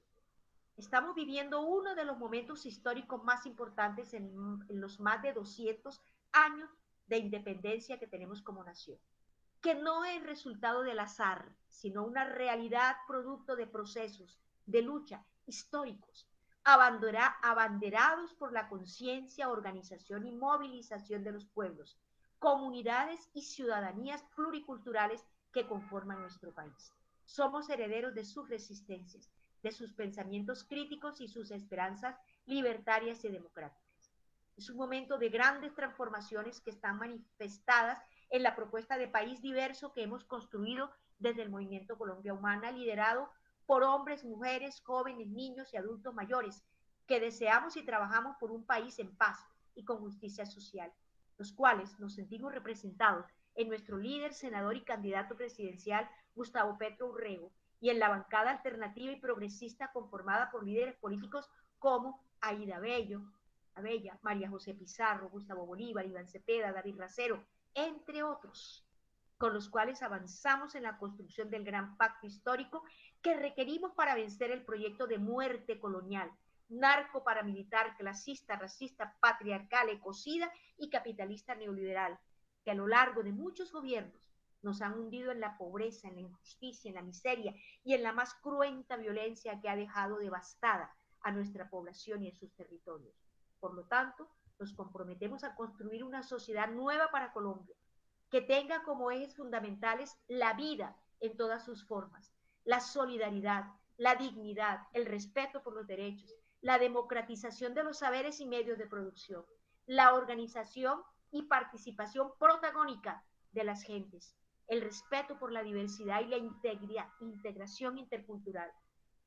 estamos viviendo uno de los momentos históricos más importantes en los más de 200 años de independencia que tenemos como nación, que no es resultado del azar, sino una realidad producto de procesos de lucha históricos, abanderados por la conciencia, organización y movilización de los pueblos, comunidades y ciudadanías pluriculturales que conforman nuestro país. Somos herederos de sus resistencias, de sus pensamientos críticos y sus esperanzas libertarias y democráticas. Es un momento de grandes transformaciones que están manifestadas en la propuesta de país diverso que hemos construido desde el Movimiento Colombia Humana, liderado por hombres, mujeres, jóvenes, niños y adultos mayores, que deseamos y trabajamos por un país en paz y con justicia social, los cuales nos sentimos representados en nuestro líder, senador y candidato presidencial, Gustavo Petro Urrego, y en la bancada alternativa y progresista conformada por líderes políticos como Aida Abella, María José Pizarro, Gustavo Bolívar, Iván Cepeda, David Racero, entre otros, con los cuales avanzamos en la construcción del gran pacto histórico que requerimos para vencer el proyecto de muerte colonial, narco paramilitar, clasista, racista, patriarcal, ecocida y capitalista neoliberal, que a lo largo de muchos gobiernos nos han hundido en la pobreza, en la injusticia, en la miseria y en la más cruenta violencia que ha dejado devastada a nuestra población y a sus territorios. Por lo tanto, nos comprometemos a construir una sociedad nueva para Colombia, que tenga como ejes fundamentales la vida en todas sus formas, la solidaridad, la dignidad, el respeto por los derechos, la democratización de los saberes y medios de producción, la organización y participación protagónica de las gentes, el respeto por la diversidad y la integración intercultural,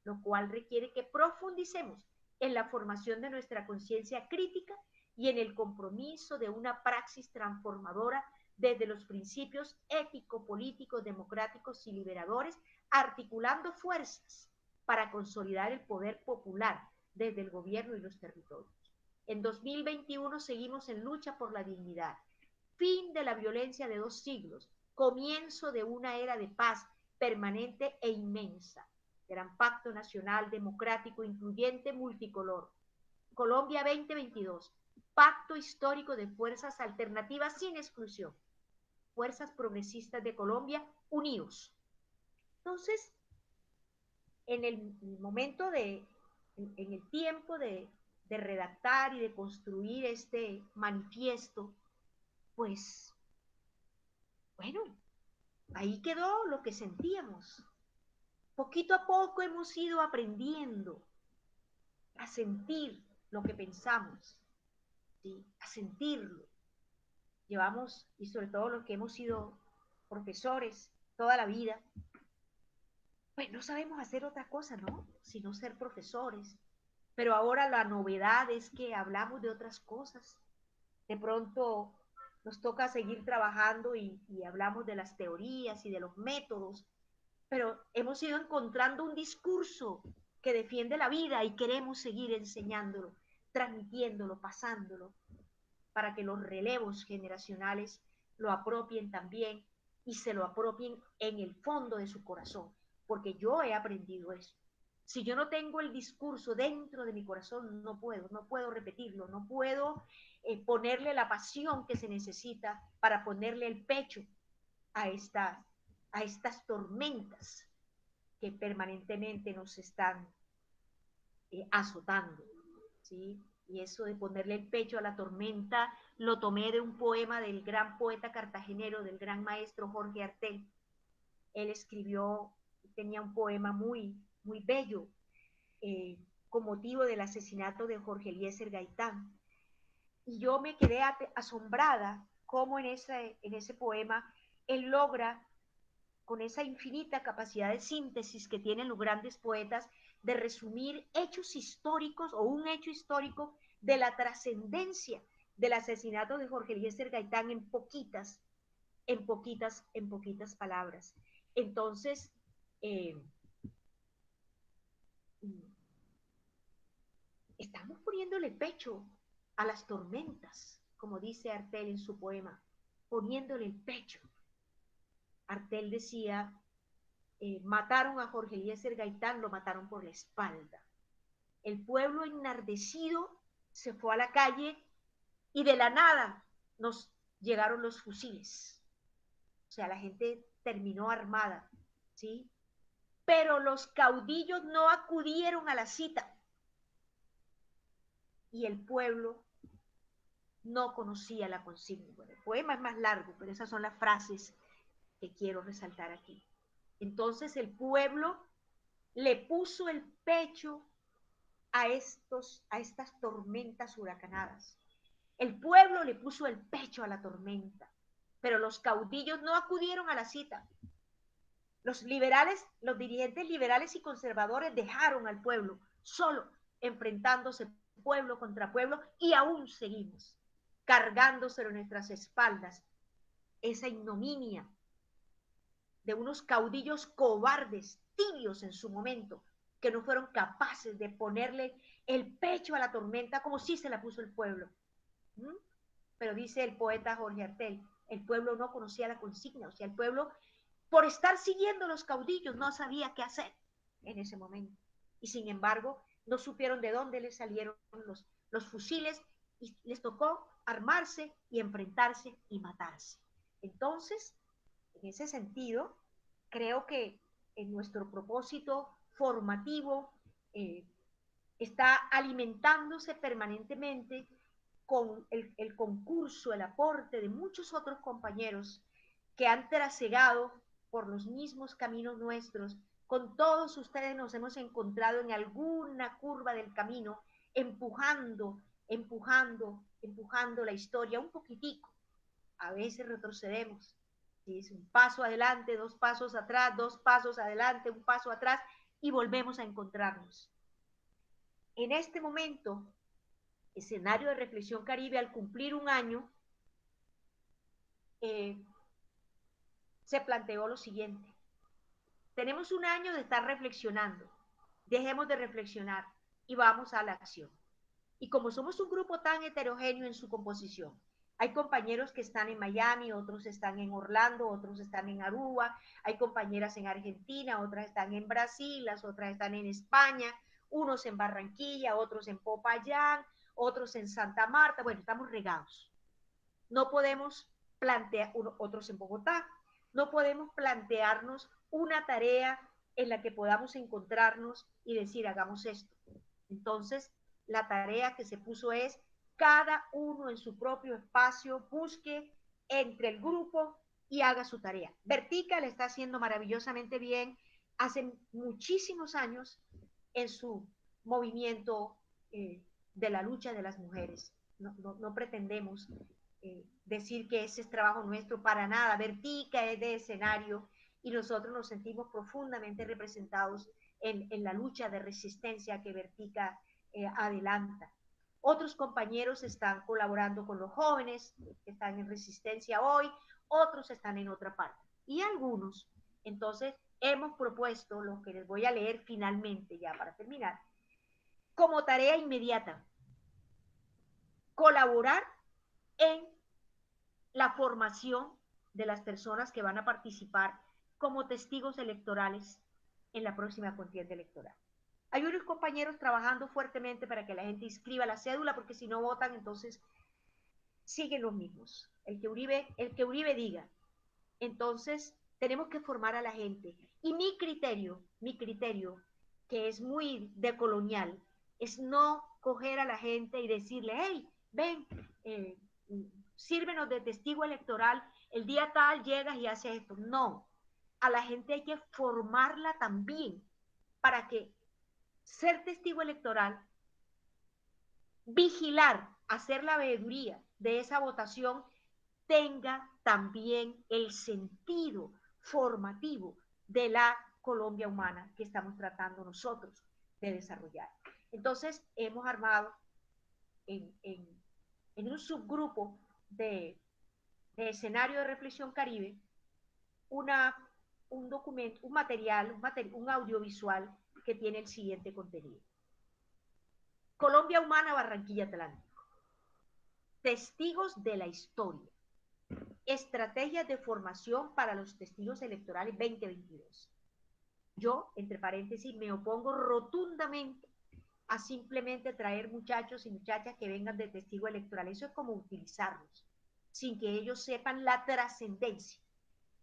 lo cual requiere que profundicemos en la formación de nuestra conciencia crítica y en el compromiso de una praxis transformadora desde los principios ético-políticos, democráticos y liberadores, articulando fuerzas para consolidar el poder popular desde el gobierno y los territorios. En 2021 seguimos en lucha por la dignidad, fin de la violencia de 2 siglos, comienzo de una era de paz permanente e inmensa. Gran Pacto Nacional Democrático Incluyente Multicolor. Colombia 2022. Pacto histórico de fuerzas alternativas sin exclusión. Fuerzas progresistas de Colombia unidos. Entonces, en el momento en el tiempo de redactar y de construir este manifiesto, pues, bueno, ahí quedó lo que sentíamos. Poquito a poco hemos ido aprendiendo a sentir lo que pensamos, ¿sí? A sentirlo. Llevamos, y sobre todo los que hemos sido profesores toda la vida, pues no sabemos hacer otra cosa, ¿no? Sino ser profesores. Pero ahora la novedad es que hablamos de otras cosas. De pronto nos toca seguir trabajando y hablamos de las teorías y de los métodos, pero hemos ido encontrando un discurso que defiende la vida y queremos seguir enseñándolo, transmitiéndolo, pasándolo, para que los relevos generacionales lo apropien también y se lo apropien en el fondo de su corazón, porque yo he aprendido eso. Si yo no tengo el discurso dentro de mi corazón, no puedo repetirlo, no puedo ponerle la pasión que se necesita para ponerle el pecho a estas tormentas que permanentemente nos están azotando, ¿sí? Y eso de ponerle el pecho a la tormenta lo tomé de un poema del gran poeta cartagenero, del gran maestro Jorge Artel. Él escribió, tenía un poema muy, muy bello, con motivo del asesinato de Jorge Eliezer Gaitán. Y yo me quedé asombrada cómo en ese poema él logra, con esa infinita capacidad de síntesis que tienen los grandes poetas, de resumir hechos históricos o un hecho histórico de la trascendencia del asesinato de Jorge Eliezer Gaitán en poquitas palabras. Entonces, estamos poniéndole pecho a las tormentas, como dice Artel en su poema, poniéndole el pecho. Artel decía, mataron a Jorge Eliezer Gaitán, lo mataron por la espalda. El pueblo enardecido se fue a la calle y de la nada nos llegaron los fusiles. O sea, la gente terminó armada, ¿sí? Pero los caudillos no acudieron a la cita. Y el pueblo no conocía la consigna. Bueno, el poema es más largo, pero esas son las frases que quiero resaltar aquí. Entonces el pueblo le puso el pecho a estas tormentas huracanadas. El pueblo le puso el pecho a la tormenta, pero los caudillos no acudieron a la cita. Los liberales, los dirigentes liberales y conservadores dejaron al pueblo solo, enfrentándose pueblo contra pueblo, y aún seguimos cargando sobre nuestras espaldas esa ignominia de unos caudillos cobardes, tibios en su momento, que no fueron capaces de ponerle el pecho a la tormenta como sí se la puso el pueblo. Pero dice el poeta Jorge Artel, el pueblo no conocía la consigna, o sea, el pueblo, por estar siguiendo a los caudillos, no sabía qué hacer en ese momento. Y sin embargo, no supieron de dónde les salieron los fusiles y les tocó armarse y enfrentarse y matarse. Entonces, En ese sentido, creo que en nuestro propósito formativo está alimentándose permanentemente con el concurso, el aporte de muchos otros compañeros que han trasegado por los mismos caminos nuestros. Con todos ustedes nos hemos encontrado en alguna curva del camino, empujando la historia un poquitico. A veces retrocedemos. ¿Sí? Es un paso adelante, dos pasos atrás, dos pasos adelante, un paso atrás, y volvemos a encontrarnos. En este momento, escenario de Reflexión Caribe, al cumplir un año, se planteó lo siguiente. Tenemos un año de estar reflexionando. Dejemos de reflexionar y vamos a la acción. Y como somos un grupo tan heterogéneo en su composición, hay compañeros que están en Miami, otros están en Orlando, otros están en Aruba, hay compañeras en Argentina, otras están en Brasil, las otras están en España, unos en Barranquilla, otros en Popayán, otros en Santa Marta. Bueno, estamos regados. No podemos plantear, otros en Bogotá, no podemos plantearnos una tarea en la que podamos encontrarnos y decir, hagamos esto. Entonces, la tarea que se puso es, cada uno en su propio espacio busque entre el grupo y haga su tarea. Vertica le está haciendo maravillosamente bien hace muchísimos años en su movimiento de la lucha de las mujeres. No pretendemos decir que ese es trabajo nuestro, para nada. Vertica es de escenario y nosotros nos sentimos profundamente representados en la lucha de resistencia que Vertica adelanta. Otros compañeros están colaborando con los jóvenes que están en resistencia hoy, otros están en otra parte. Y algunos, entonces, hemos propuesto, lo que les voy a leer finalmente ya para terminar, como tarea inmediata, colaborar en la formación de las personas que van a participar como testigos electorales en la próxima contienda electoral. Hay unos compañeros trabajando fuertemente para que la gente inscriba la cédula, porque si no votan, entonces siguen los mismos. El que Uribe diga. Entonces, tenemos que formar a la gente. Y mi criterio, que es muy decolonial, es no coger a la gente y decirle, hey, ven, sírvenos de testigo electoral, el día tal llegas y haces esto. No, a la gente hay que formarla también para que ser testigo electoral, vigilar, hacer la veeduría de esa votación, tenga también el sentido formativo de la Colombia humana que estamos tratando nosotros de desarrollar. Entonces, hemos armado en un subgrupo de escenario de Reflexión Caribe un documento, un material, un audiovisual que tiene el siguiente contenido. Colombia Humana, Barranquilla Atlántico. Testigos de la historia. Estrategias de formación para los testigos electorales 2022. Yo, entre paréntesis, me opongo rotundamente a simplemente traer muchachos y muchachas que vengan de testigo electoral. Eso es como utilizarlos, sin que ellos sepan la trascendencia.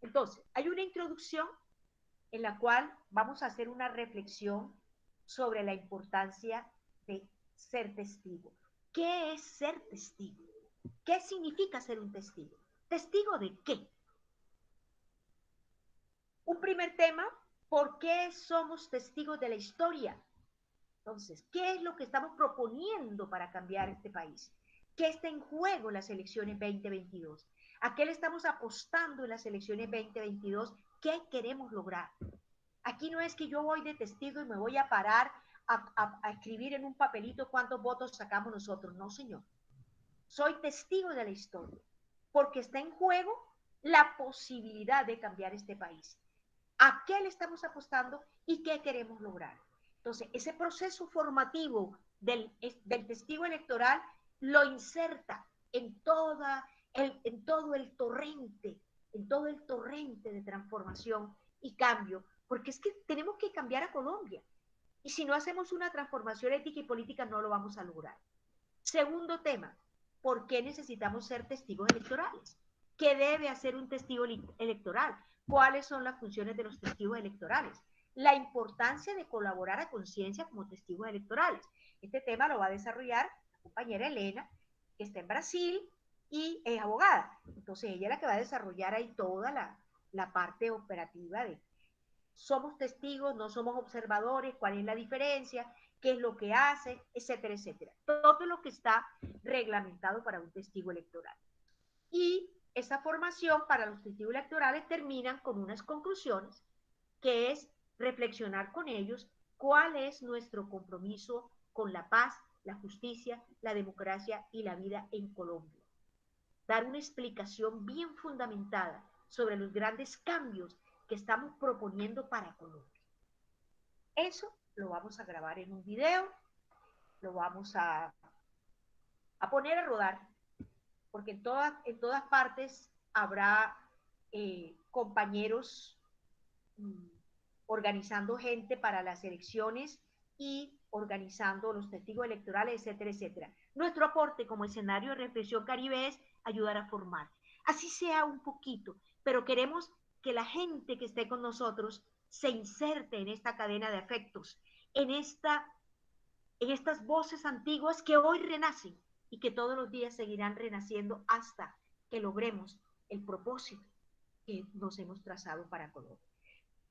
Entonces, hay una introducción en la cual vamos a hacer una reflexión sobre la importancia de ser testigo. ¿Qué es ser testigo? ¿Qué significa ser un testigo? ¿Testigo de qué? Un primer tema, ¿por qué somos testigos de la historia? Entonces, ¿qué es lo que estamos proponiendo para cambiar este país? ¿Qué está en juego en las elecciones 2022? ¿A qué le estamos apostando en las elecciones 2022? ¿Qué queremos lograr? Aquí no es que yo voy de testigo y me voy a parar a escribir en un papelito cuántos votos sacamos nosotros. No, señor. Soy testigo de la historia, porque está en juego la posibilidad de cambiar este país. ¿A qué le estamos apostando y qué queremos lograr? Entonces, ese proceso formativo del testigo electoral lo inserta en todo el torrente de transformación y cambio, porque es que tenemos que cambiar a Colombia. Y si no hacemos una transformación ética y política, no lo vamos a lograr. Segundo tema, ¿por qué necesitamos ser testigos electorales? ¿Qué debe hacer un testigo electoral? ¿Cuáles son las funciones de los testigos electorales? La importancia de colaborar a conciencia como testigos electorales. Este tema lo va a desarrollar la compañera Elena, que está en Brasil y es abogada. Entonces ella es la que va a desarrollar ahí toda la parte operativa de somos testigos, no somos observadores, cuál es la diferencia, qué es lo que hace, etcétera, etcétera. Todo lo que está reglamentado para un testigo electoral. Y esa formación para los testigos electorales terminan con unas conclusiones, que es reflexionar con ellos cuál es nuestro compromiso con la paz, la justicia, la democracia y la vida en Colombia. Dar una explicación bien fundamentada sobre los grandes cambios que estamos proponiendo para Colombia. Eso lo vamos a grabar en un video, lo vamos a poner a rodar, porque en todas partes habrá compañeros organizando gente para las elecciones y organizando los testigos electorales, etcétera, etcétera. Nuestro aporte como escenario de reflexión Caribe es ayudar a formar, así sea un poquito, pero queremos que la gente que esté con nosotros se inserte en esta cadena de afectos, en estas voces antiguas que hoy renacen y que todos los días seguirán renaciendo hasta que logremos el propósito que nos hemos trazado para Colombia.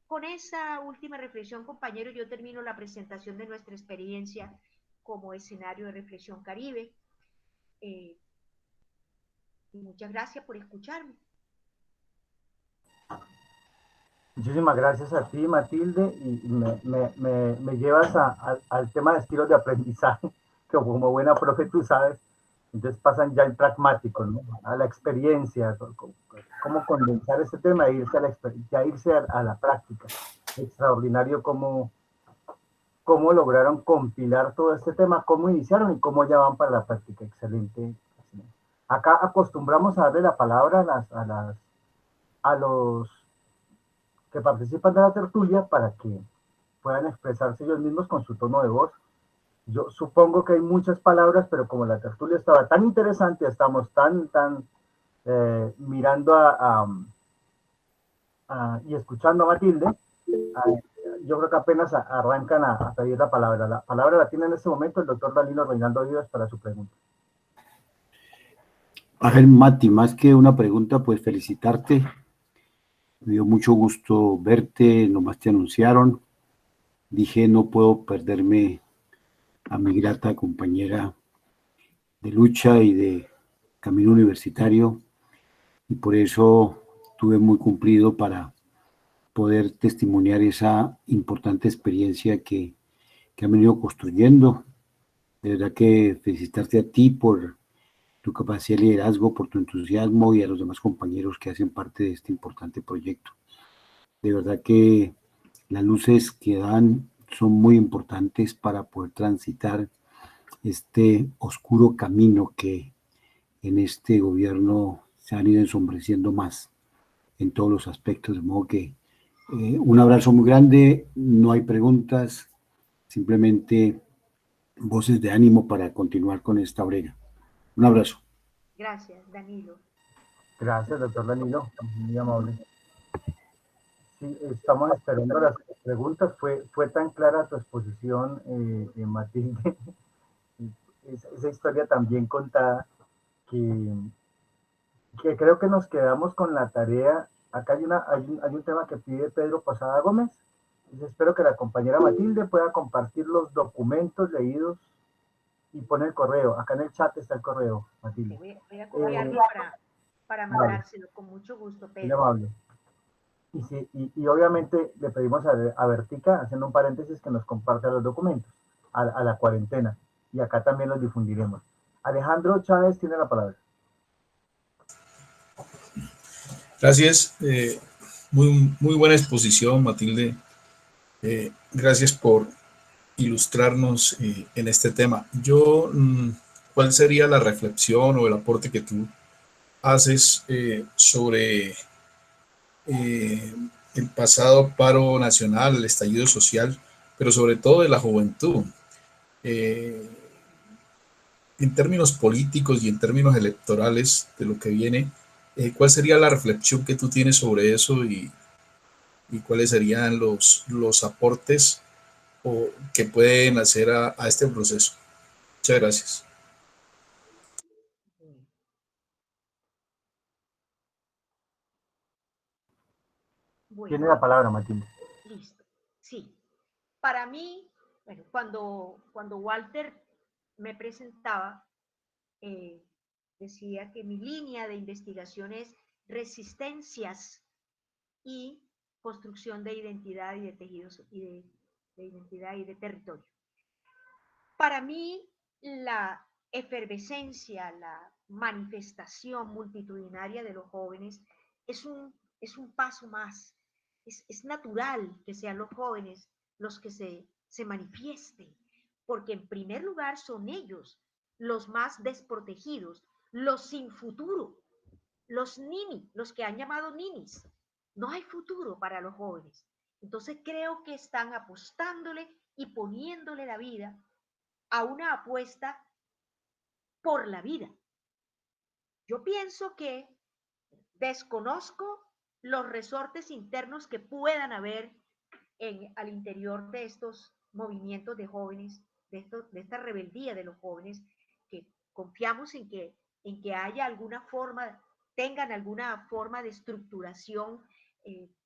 Con esa última reflexión, compañeros, yo termino la presentación de nuestra experiencia como escenario de reflexión Caribe. Y muchas gracias por escucharme. Muchísimas gracias a ti, Matilde, y me llevas al tema de estilos de aprendizaje, que como buena profe tú sabes, entonces pasan ya el pragmático, ¿no? A la experiencia, cómo condensar ese tema e irse a la práctica. Extraordinario cómo lograron compilar todo este tema, cómo iniciaron y cómo ya van para la práctica. Excelente. Acá acostumbramos a darle la palabra a los que participan de la tertulia para que puedan expresarse ellos mismos con su tono de voz. Yo supongo que hay muchas palabras, pero como la tertulia estaba tan interesante, estamos tan mirando y escuchando a Matilde, yo creo que apenas arrancan a pedir la palabra. La palabra la tiene en este momento el doctor Danilo Reinaldo Vivas para su pregunta. A ver, Mati, más que una pregunta, pues felicitarte. Me dio mucho gusto verte, nomás te anunciaron. Dije, no puedo perderme a mi grata compañera de lucha y de camino universitario, y por eso tuve muy cumplido para poder testimoniar esa importante experiencia que han venido construyendo. De verdad que felicitarte a ti por tu capacidad de liderazgo, por tu entusiasmo, y a los demás compañeros que hacen parte de este importante proyecto. De verdad que las luces que dan son muy importantes para poder transitar este oscuro camino que en este gobierno se han ido ensombreciendo más en todos los aspectos, de modo que un abrazo muy grande, no hay preguntas, simplemente voces de ánimo para continuar con esta brega. Un abrazo. Gracias, Danilo. Gracias, doctor Danilo, muy amable. Sí, estamos esperando las preguntas. Fue tan clara tu exposición, Matilde, esa historia tan bien contada, que creo que nos quedamos con la tarea. Acá hay un tema que pide Pedro Posada Gómez. Entonces espero que la compañera Matilde pueda compartir los documentos leídos y pone el correo. Acá en el chat está el correo, Matilde. Voy a copiarlo para mandárselo con mucho gusto, Pedro. Muy amable. Y obviamente le pedimos a Vertica, haciendo un paréntesis, que nos comparta los documentos a la cuarentena. Y acá también los difundiremos. Alejandro Chávez tiene la palabra. Gracias. Muy buena exposición, Matilde. Gracias por ilustrarnos en este tema. ¿Cuál sería la reflexión o el aporte que tú haces sobre el pasado paro nacional, el estallido social, pero sobre todo de la juventud? En términos políticos y en términos electorales de lo que viene, ¿Cuál sería la reflexión que tú tienes sobre eso y cuáles serían los aportes que pueden hacer a este proceso? Muchas gracias. Tiene Bueno, la palabra, Matilde. listo. Sí. Para mí, bueno, cuando Walter me presentaba, eh, decía que mi línea de investigación es resistencias y construcción de identidad y de tejidos de identidad y de territorio. Para mí, la efervescencia, la manifestación multitudinaria de los jóvenes es un paso más. Es natural que sean los jóvenes los que se manifiesten, porque en primer lugar son ellos los más desprotegidos, los sin futuro, los nini, los que han llamado ninis. No hay futuro para los jóvenes. Entonces creo que están apostándole y poniéndole la vida a una apuesta por la vida. Yo pienso que desconozco los resortes internos que puedan haber al interior de estos movimientos de jóvenes, de esta rebeldía de los jóvenes, que confiamos en que haya alguna forma, tengan alguna forma de estructuración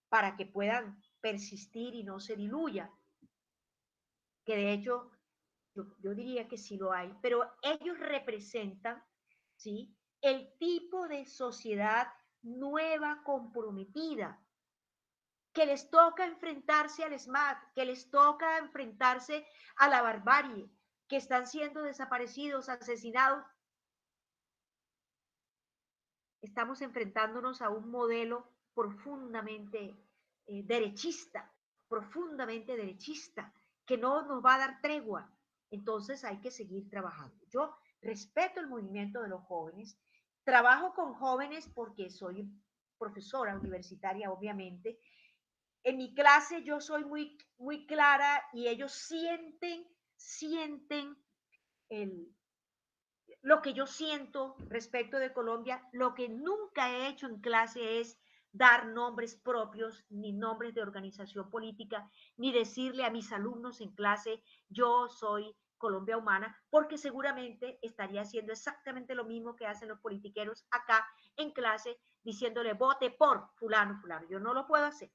para que puedan persistir y no se diluya, que de hecho yo diría que sí lo hay, pero ellos representan, ¿sí?, el tipo de sociedad nueva, comprometida, que les toca enfrentarse al SMAT, que les toca enfrentarse a la barbarie, que están siendo desaparecidos, asesinados. Estamos enfrentándonos a un modelo profundamente derechista, que no nos va a dar tregua. Entonces hay que seguir trabajando. Yo respeto el movimiento de los jóvenes, trabajo con jóvenes porque soy profesora universitaria, obviamente. En mi clase yo soy muy clara y ellos sienten el, lo que yo siento respecto de Colombia. Lo que nunca he hecho en clase es dar nombres propios, ni nombres de organización política, ni decirle a mis alumnos en clase, yo soy Colombia Humana, porque seguramente estaría haciendo exactamente lo mismo que hacen los politiqueros acá en clase, diciéndole vote por fulano, fulano. Yo no lo puedo hacer.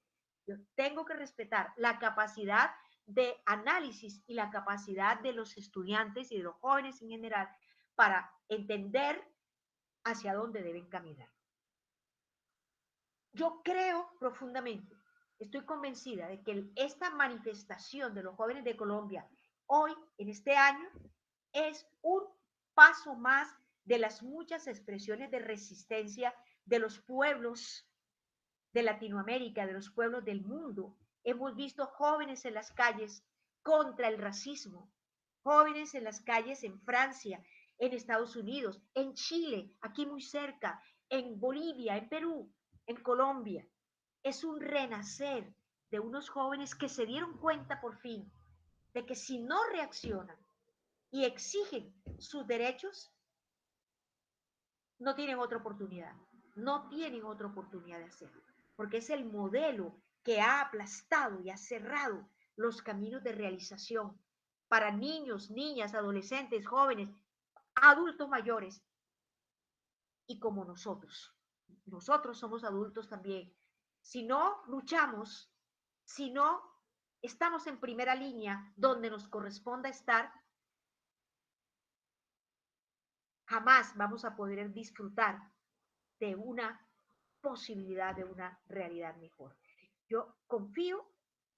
Yo tengo que respetar la capacidad de análisis y la capacidad de los estudiantes y de los jóvenes en general para entender hacia dónde deben caminar. Yo creo profundamente, estoy convencida de que esta manifestación de los jóvenes de Colombia hoy, en este año, es un paso más de las muchas expresiones de resistencia de los pueblos de Latinoamérica, de los pueblos del mundo. Hemos visto jóvenes en las calles contra el racismo, jóvenes en las calles en Francia, en Estados Unidos, en Chile, aquí muy cerca, en Bolivia, en Perú, en Colombia. Es un renacer de unos jóvenes que se dieron cuenta por fin de que si no reaccionan y exigen sus derechos, no tienen otra oportunidad, no tienen otra oportunidad de hacerlo, porque es el modelo que ha aplastado y ha cerrado los caminos de realización para niños, niñas, adolescentes, jóvenes, adultos mayores, y como nosotros somos adultos también. Si no luchamos, si no estamos en primera línea donde nos corresponda estar, jamás vamos a poder disfrutar de una posibilidad de una realidad mejor. Yo confío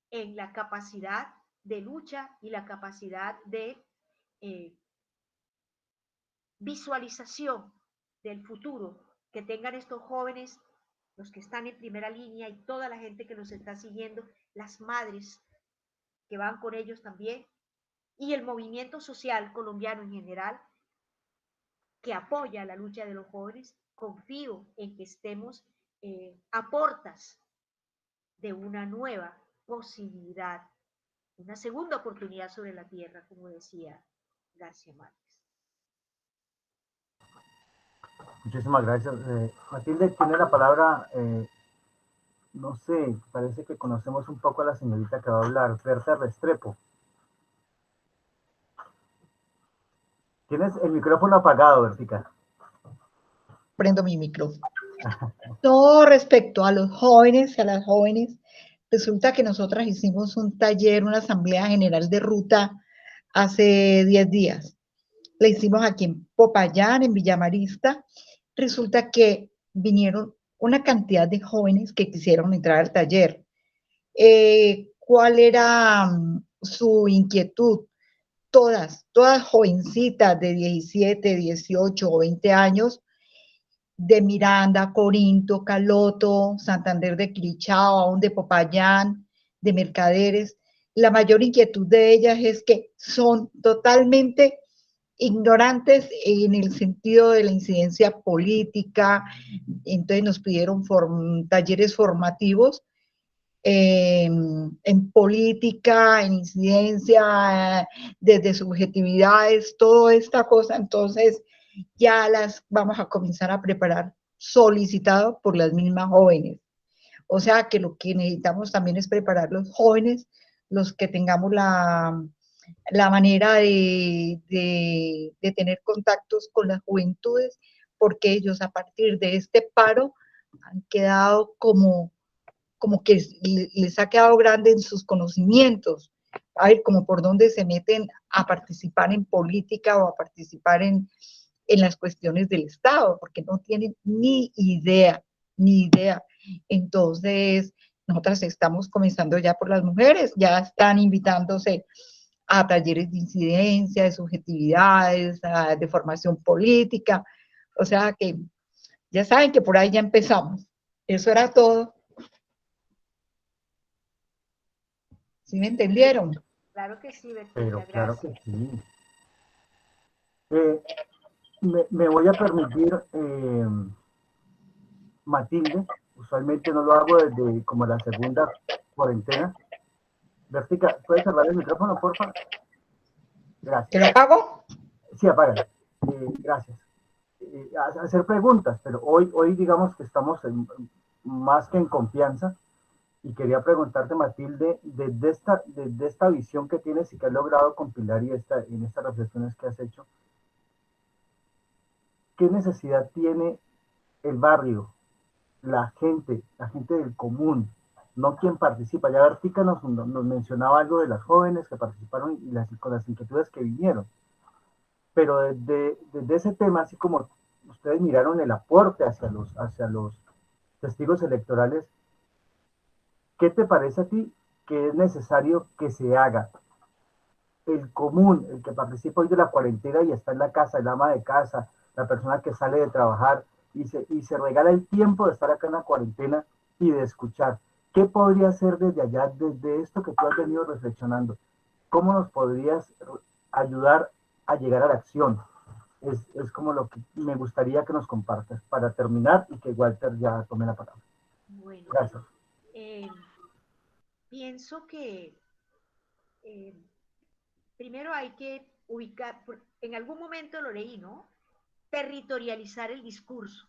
en la capacidad de lucha y la capacidad de visualización del futuro que tengan estos jóvenes, los que están en primera línea y toda la gente que los está siguiendo, las madres que van con ellos también, y el movimiento social colombiano en general, que apoya la lucha de los jóvenes. Confío en que estemos a portas de una nueva posibilidad, una segunda oportunidad sobre la tierra, como decía García Márquez. Muchísimas gracias. Matilde, tiene la palabra, no sé, parece que conocemos un poco a la señorita que va a hablar, Berta Restrepo. Tienes el micrófono apagado, Bertica. Prendo mi micrófono. Todo respecto a los jóvenes y a las jóvenes, resulta que nosotras hicimos un taller, una asamblea general de ruta hace 10 días. La hicimos aquí en Popayán, en Villamarista. Resulta que vinieron una cantidad de jóvenes que quisieron entrar al taller. ¿Cuál era su inquietud? Todas jovencitas de 17, 18 o 20 años, de Miranda, Corinto, Caloto, Santander de Quilichao, aún de Popayán, de Mercaderes. La mayor inquietud de ellas es que son totalmente ignorantes en el sentido de la incidencia política. Entonces nos pidieron talleres formativos en política, en incidencia, desde subjetividades, toda esta cosa. Entonces ya las vamos a comenzar a preparar solicitado por las mismas jóvenes. O sea que lo que necesitamos también es preparar los jóvenes, los que tengamos la manera de tener contactos con las juventudes, porque ellos a partir de este paro han quedado como que les ha quedado grande en sus conocimientos, a ver, como por dónde se meten a participar en política o a participar en las cuestiones del Estado, porque no tienen ni idea, ni idea. Entonces, nosotras estamos comenzando ya por las mujeres, ya están invitándose a talleres de incidencia, de subjetividades, de formación política, o sea que ya saben que por ahí ya empezamos. Eso era todo. ¿Sí me entendieron? Claro que sí, Bertita, Pero claro gracias. que sí. Me voy a permitir, Matilde, usualmente no lo hago desde como la segunda cuarentena. Bertica, ¿puedes cerrar el micrófono, por favor? Gracias. ¿Te lo pago? Sí, apaga. Gracias. Hacer preguntas, pero hoy digamos que estamos más que en confianza y quería preguntarte, Matilde, desde esta visión que tienes y que has logrado compilar y en estas reflexiones que has hecho, ¿qué necesidad tiene el barrio, la gente del común, no quien participa? Ya Bertica nos mencionaba algo de las jóvenes que participaron y con las inquietudes que vinieron, pero desde ese tema, así como ustedes miraron el aporte hacia los testigos electorales, ¿qué te parece a ti que es necesario que se haga? El común, el que participa hoy de la cuarentena y está en la casa, el ama de casa, la persona que sale de trabajar y se regala el tiempo de estar acá en la cuarentena y de escuchar. ¿Qué podría hacer desde allá, desde esto que tú has venido reflexionando? ¿Cómo nos podrías ayudar a llegar a la acción? Es como lo que me gustaría que nos compartas para terminar y que Walter ya tome la palabra. Bueno, Gracias. pienso que primero hay que ubicar, en algún momento lo leí, ¿no? Territorializar el discurso,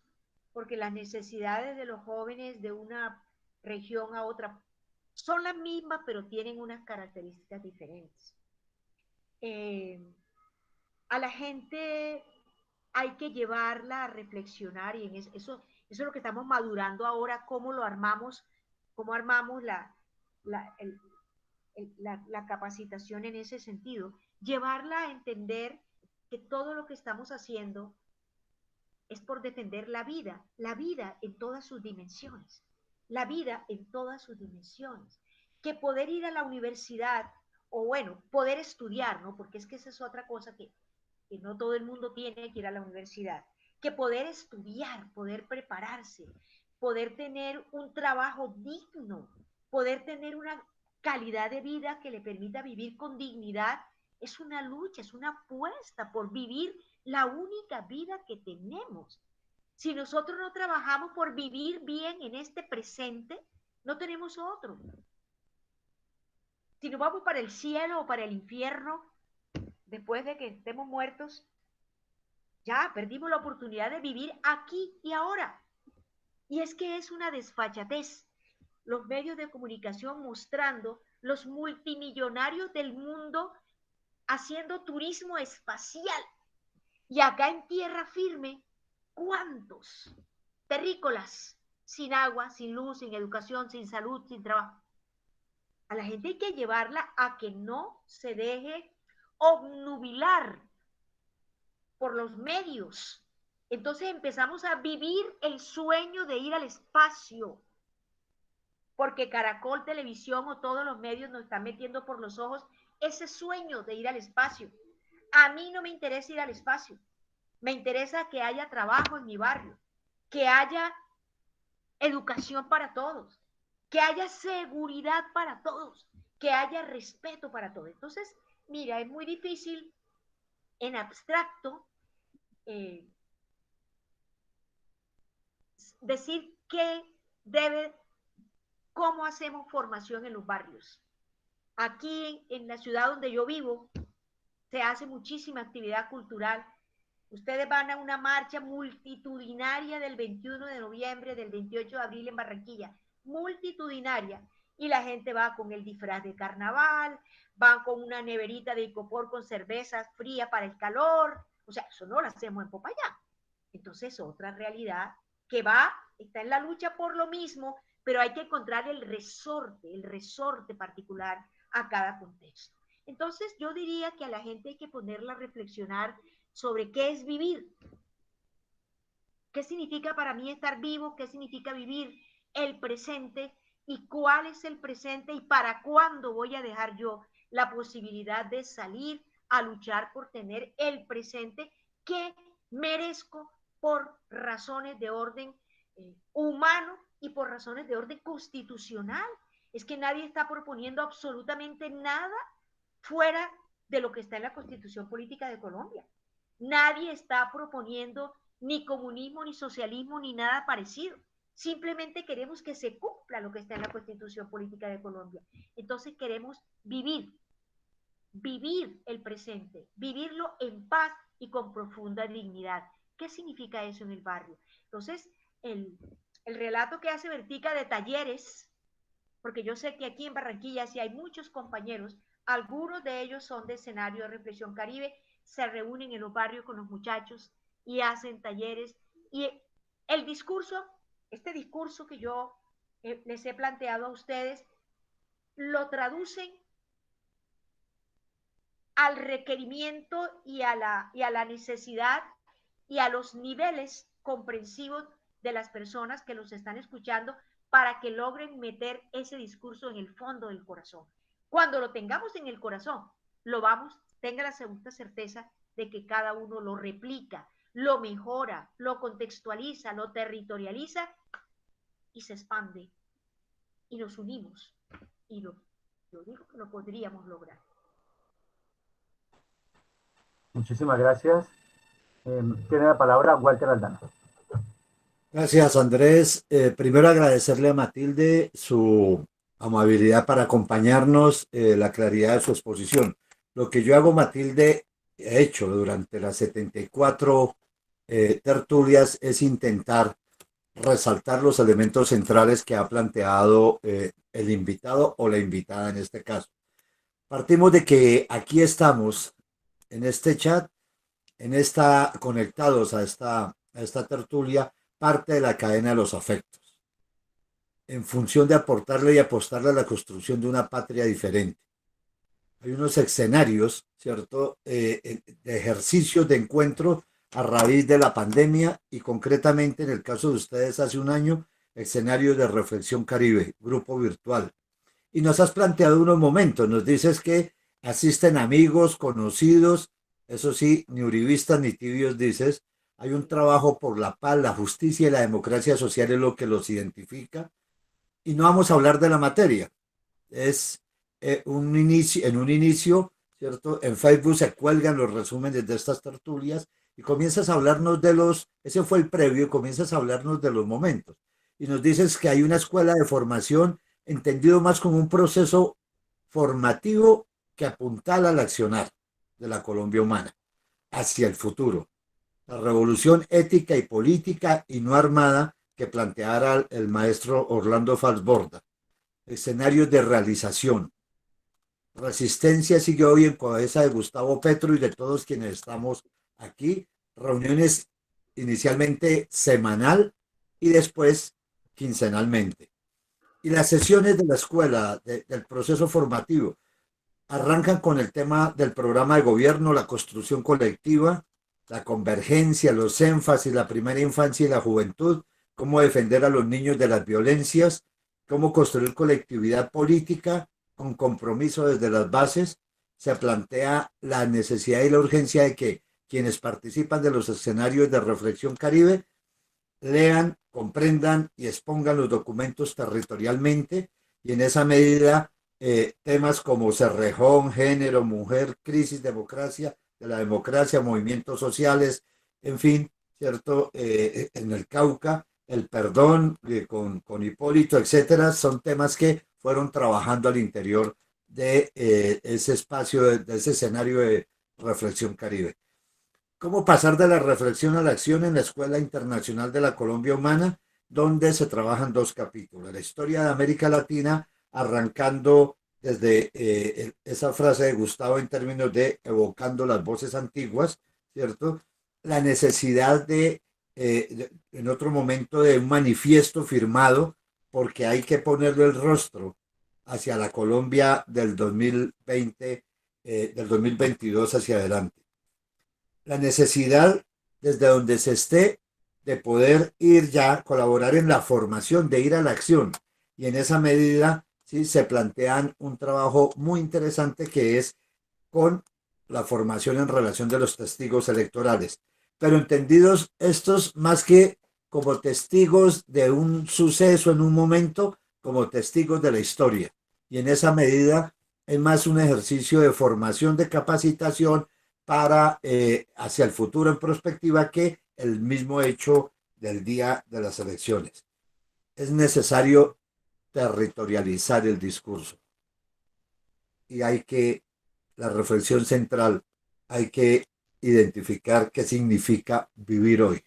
porque las necesidades de los jóvenes de una región a otra son las mismas, pero tienen unas características diferentes. A la gente hay que llevarla a reflexionar y eso es lo que estamos madurando ahora, cómo armamos la capacitación en ese sentido, llevarla a entender que todo lo que estamos haciendo es por defender la vida en todas sus dimensiones, la vida en todas sus dimensiones, que poder ir a la universidad o bueno, poder estudiar, ¿no? Porque es que esa es otra cosa que no todo el mundo tiene que ir a la universidad, que poder estudiar, poder prepararse, poder tener un trabajo digno, poder tener una calidad de vida que le permita vivir con dignidad, es una lucha, es una apuesta por vivir la única vida que tenemos. Si nosotros no trabajamos por vivir bien en este presente, no tenemos otro. Si nos vamos para el cielo o para el infierno, después de que estemos muertos, Ya perdimos la oportunidad de vivir aquí y ahora. Y es que es una desfachatez. Los medios de comunicación mostrando los multimillonarios del mundo haciendo turismo espacial. Y acá en tierra firme, ¿cuántos terrícolas sin agua, sin luz, sin educación, sin salud, sin trabajo? A la gente hay que llevarla a que no se deje obnubilar por los medios. Entonces empezamos a vivir el sueño de ir al espacio, porque Caracol Televisión o todos los medios nos están metiendo por los ojos ese sueño de ir al espacio. A mí no me interesa ir al espacio, me interesa que haya trabajo en mi barrio, que haya educación para todos, que haya seguridad para todos, que haya respeto para todos. Entonces, mira, es muy difícil en abstracto decir qué debe, cómo hacemos formación en los barrios. Aquí en la ciudad donde yo vivo se hace muchísima actividad cultural. Ustedes van a una marcha multitudinaria del 21 de noviembre, del 28 de abril en Barranquilla, multitudinaria, y la gente va con el disfraz de carnaval, van con una neverita de icopor con cervezas fría para el calor. O sea, eso no lo hacemos en Popayán. Entonces, otra realidad que está en la lucha por lo mismo, pero hay que encontrar el resorte particular a cada contexto. Entonces, yo diría que a la gente hay que ponerla a reflexionar sobre qué es vivir. ¿Qué significa para mí estar vivo? ¿Qué significa vivir el presente? ¿Y cuál es el presente? ¿Y para cuándo voy a dejar yo la posibilidad de salir a luchar por tener el presente que merezco por razones de orden humano y por razones de orden constitucional? Es que nadie está proponiendo absolutamente nada fuera de lo que está en la Constitución Política de Colombia. Nadie está proponiendo ni comunismo, ni socialismo, ni nada parecido. Simplemente queremos que se cumpla lo que está en la Constitución Política de Colombia. Entonces queremos vivir el presente, vivirlo en paz y con profunda dignidad. ¿Qué significa eso en el barrio? Entonces, el relato que hace Bertica de talleres, porque yo sé que aquí en Barranquilla sí hay muchos compañeros, algunos de ellos son de escenario de Reflexión Caribe, se reúnen en los barrios con los muchachos y hacen talleres. Y el discurso, este discurso que yo les he planteado a ustedes, lo traducen al requerimiento y a la necesidad y a los niveles comprensivos de las personas que los están escuchando para que logren meter ese discurso en el fondo del corazón. Cuando lo tengamos en el corazón, tenga la segunda certeza de que cada uno lo replica, lo mejora, lo contextualiza, lo territorializa y se expande. Y nos unimos. Y yo digo que lo podríamos lograr. Muchísimas gracias. Tiene la palabra Walter Aldana. Gracias, Andrés. Primero agradecerle a Matilde su amabilidad para acompañarnos, la claridad de su exposición. Lo que yo hago, Matilde, he hecho durante las 74 tertulias es intentar resaltar los elementos centrales que ha planteado el invitado o la invitada en este caso. Partimos de que aquí estamos en este chat, conectados a esta tertulia, parte de la cadena de los afectos, en función de aportarle y apostarle a la construcción de una patria diferente. Hay unos escenarios, ¿cierto?, de ejercicios de encuentro a raíz de la pandemia y concretamente en el caso de ustedes hace un año, escenario de Reflexión Caribe, grupo virtual. Y nos has planteado unos momentos, nos dices que asisten amigos, conocidos, eso sí, ni uribistas ni tibios dices, hay un trabajo por la paz, la justicia y la democracia social es lo que los identifica. Y no vamos a hablar de la materia. Es en un inicio, ¿cierto? En Facebook se cuelgan los resúmenes de estas tertulias y comienzas a hablarnos ese fue el previo, y comienzas a hablarnos de los momentos. Y nos dices que hay una escuela de formación entendido más como un proceso formativo que apuntala al accionar de la Colombia humana hacia el futuro. la revolución ética y política y no armada que planteara el maestro Orlando Falsborda. Escenarios de realización. Resistencia sigue hoy en cabeza de Gustavo Petro y de todos quienes estamos aquí. Reuniones inicialmente semanal y después quincenalmente. Y las sesiones de la escuela, del proceso formativo, arrancan con el tema del programa de gobierno, la construcción colectiva, la convergencia, los énfasis, la primera infancia y la juventud, cómo defender a los niños de las violencias, cómo construir colectividad política con compromiso desde las bases. Se plantea la necesidad y la urgencia de que quienes participan de los escenarios de reflexión Caribe lean, comprendan y expongan los documentos territorialmente y en esa medida temas como Cerrejón, género, mujer, crisis, democracia, de la democracia, movimientos sociales, en fin, ¿cierto? En el Cauca, el perdón con Hipólito, etcétera, son temas que fueron trabajando al interior de ese espacio, de ese escenario de reflexión Caribe. ¿Cómo pasar de la reflexión a la acción en la Escuela Internacional de la Colombia Humana, donde se trabajan dos capítulos? La historia de América Latina, arrancando desde esa frase de Gustavo en términos de evocando las voces antiguas, ¿cierto? La necesidad en otro momento, de un manifiesto firmado, porque hay que ponerle el rostro hacia la Colombia del 2020, del 2022 hacia adelante. La necesidad, desde donde se esté, de poder ir ya, colaborar en la formación, de ir a la acción. Y en esa medida, sí, se plantean un trabajo muy interesante que es con la formación en relación de los testigos electorales. Pero entendidos estos más que como testigos de un suceso en un momento, como testigos de la historia. Y en esa medida es más un ejercicio de formación, de capacitación, para hacia el futuro en perspectiva que el mismo hecho del día de las elecciones. Es necesario territorializar el discurso y la reflexión central, hay que identificar qué significa vivir hoy.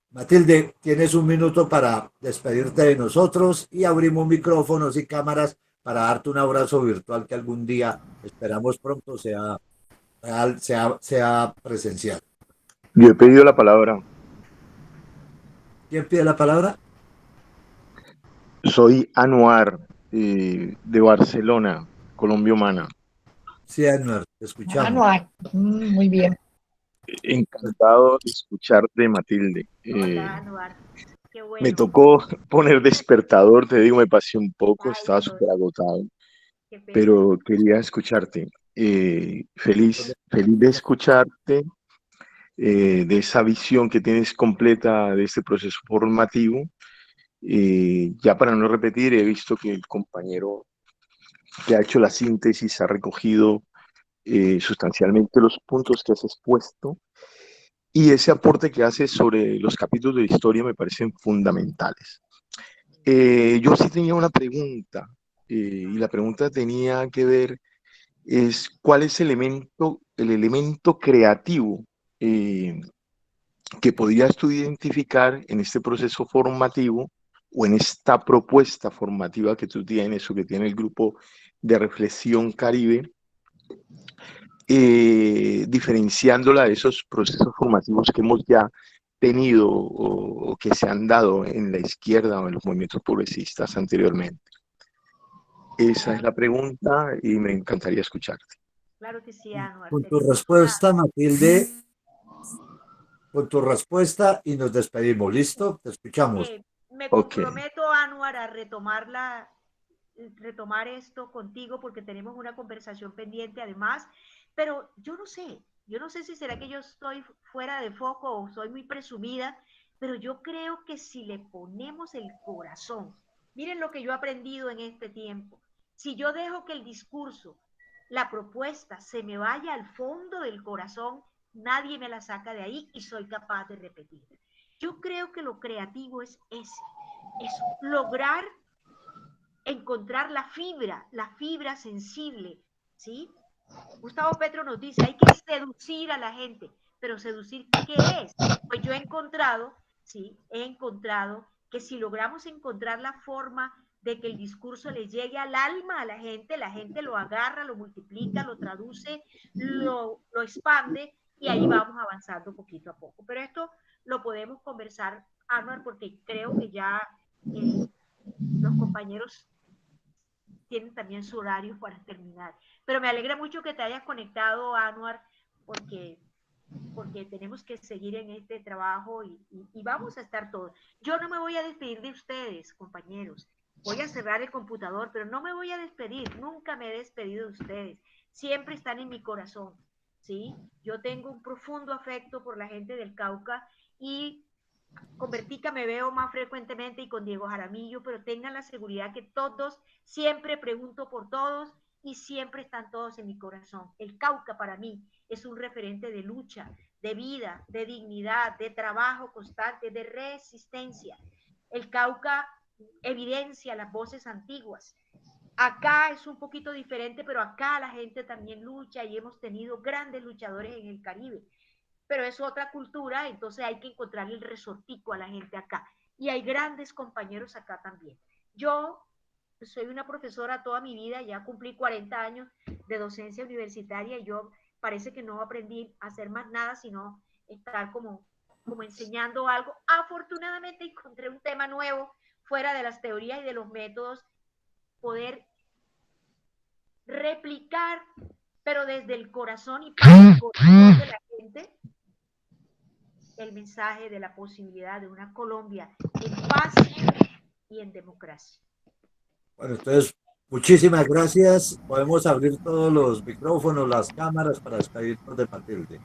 Matilde, tienes un minuto para despedirte de nosotros y abrimos micrófonos y cámaras para darte un abrazo virtual que algún día esperamos pronto sea real, sea presencial. Yo he pedido la palabra. ¿Quién pide la palabra? Soy Anuar, de Barcelona, Colombia Humana. Sí, Anuar, te escuchamos. Anuar, muy bien. Encantado de escucharte, Matilde. Hola, Anuar. Qué bueno. Me tocó poner despertador, te digo, me pasé un poco, estaba no. súper agotado, Qué pena. pero quería escucharte. Feliz de escucharte, de esa visión que tienes completa de este proceso formativo. Ya para no repetir, he visto que el compañero que ha hecho la síntesis ha recogido sustancialmente los puntos que has expuesto y ese aporte que haces sobre los capítulos de historia me parecen fundamentales. Yo sí tenía una pregunta y la pregunta tenía que ver es cuál es el elemento creativo que podrías tú identificar en este proceso formativo o en esta propuesta formativa que tú tienes o que tiene el grupo de reflexión Caribe, diferenciándola de esos procesos formativos que hemos ya tenido o que se han dado en la izquierda o en los movimientos progresistas anteriormente. Esa es la pregunta y me encantaría escucharte. Claro que sí, Anuar. Con tu respuesta, Matilde, con tu respuesta y nos despedimos. ¿Listo? Te escuchamos. Me comprometo, Anuar, a retomar esto contigo porque tenemos una conversación pendiente además, pero yo no sé si será que yo estoy fuera de foco o soy muy presumida, pero yo creo que si le ponemos el corazón, miren lo que yo he aprendido en este tiempo, si yo dejo que el discurso, la propuesta se me vaya al fondo del corazón, nadie me la saca de ahí y soy capaz de repetirla. Yo creo que lo creativo es lograr encontrar la fibra sensible, ¿sí? Gustavo Petro nos dice, hay que seducir a la gente. pero seducir, ¿qué es? Pues yo he encontrado, sí, he encontrado que si logramos encontrar la forma de que el discurso le llegue al alma a la gente lo agarra, lo multiplica, lo traduce, lo expande y ahí vamos avanzando poquito a poco. Pero esto lo podemos conversar, Anuar, porque creo que ya los compañeros tienen también su horario para terminar. Pero me alegra mucho que te hayas conectado, Anuar, porque tenemos que seguir en este trabajo y vamos a estar todos. Yo no me voy a despedir de ustedes, compañeros. Voy a cerrar el computador, pero no me voy a despedir. Nunca me he despedido de ustedes. Siempre están en mi corazón, ¿sí? Yo tengo un profundo afecto por la gente del Cauca y con Bertica me veo más frecuentemente y con Diego Jaramillo, pero tengan la seguridad que todos, siempre pregunto por todos y siempre están todos en mi corazón. El Cauca para mí es un referente de lucha, de vida, de dignidad, de trabajo constante, de resistencia. El Cauca evidencia las voces antiguas. Acá es un poquito diferente, pero acá la gente también lucha y hemos tenido grandes luchadores en el Caribe. Pero es otra cultura, entonces hay que encontrar el resortico a la gente acá. Y hay grandes compañeros acá también. Yo soy una profesora toda mi vida, ya cumplí 40 años de docencia universitaria y yo parece que no aprendí a hacer más nada, sino estar como enseñando algo. Afortunadamente encontré un tema nuevo fuera de las teorías y de los métodos, poder replicar, pero desde el corazón y para el corazón de la gente, el mensaje de la posibilidad de una Colombia en paz y en democracia. Bueno, entonces, muchísimas gracias. Podemos abrir todos los micrófonos, las cámaras para despedirnos de Matilde.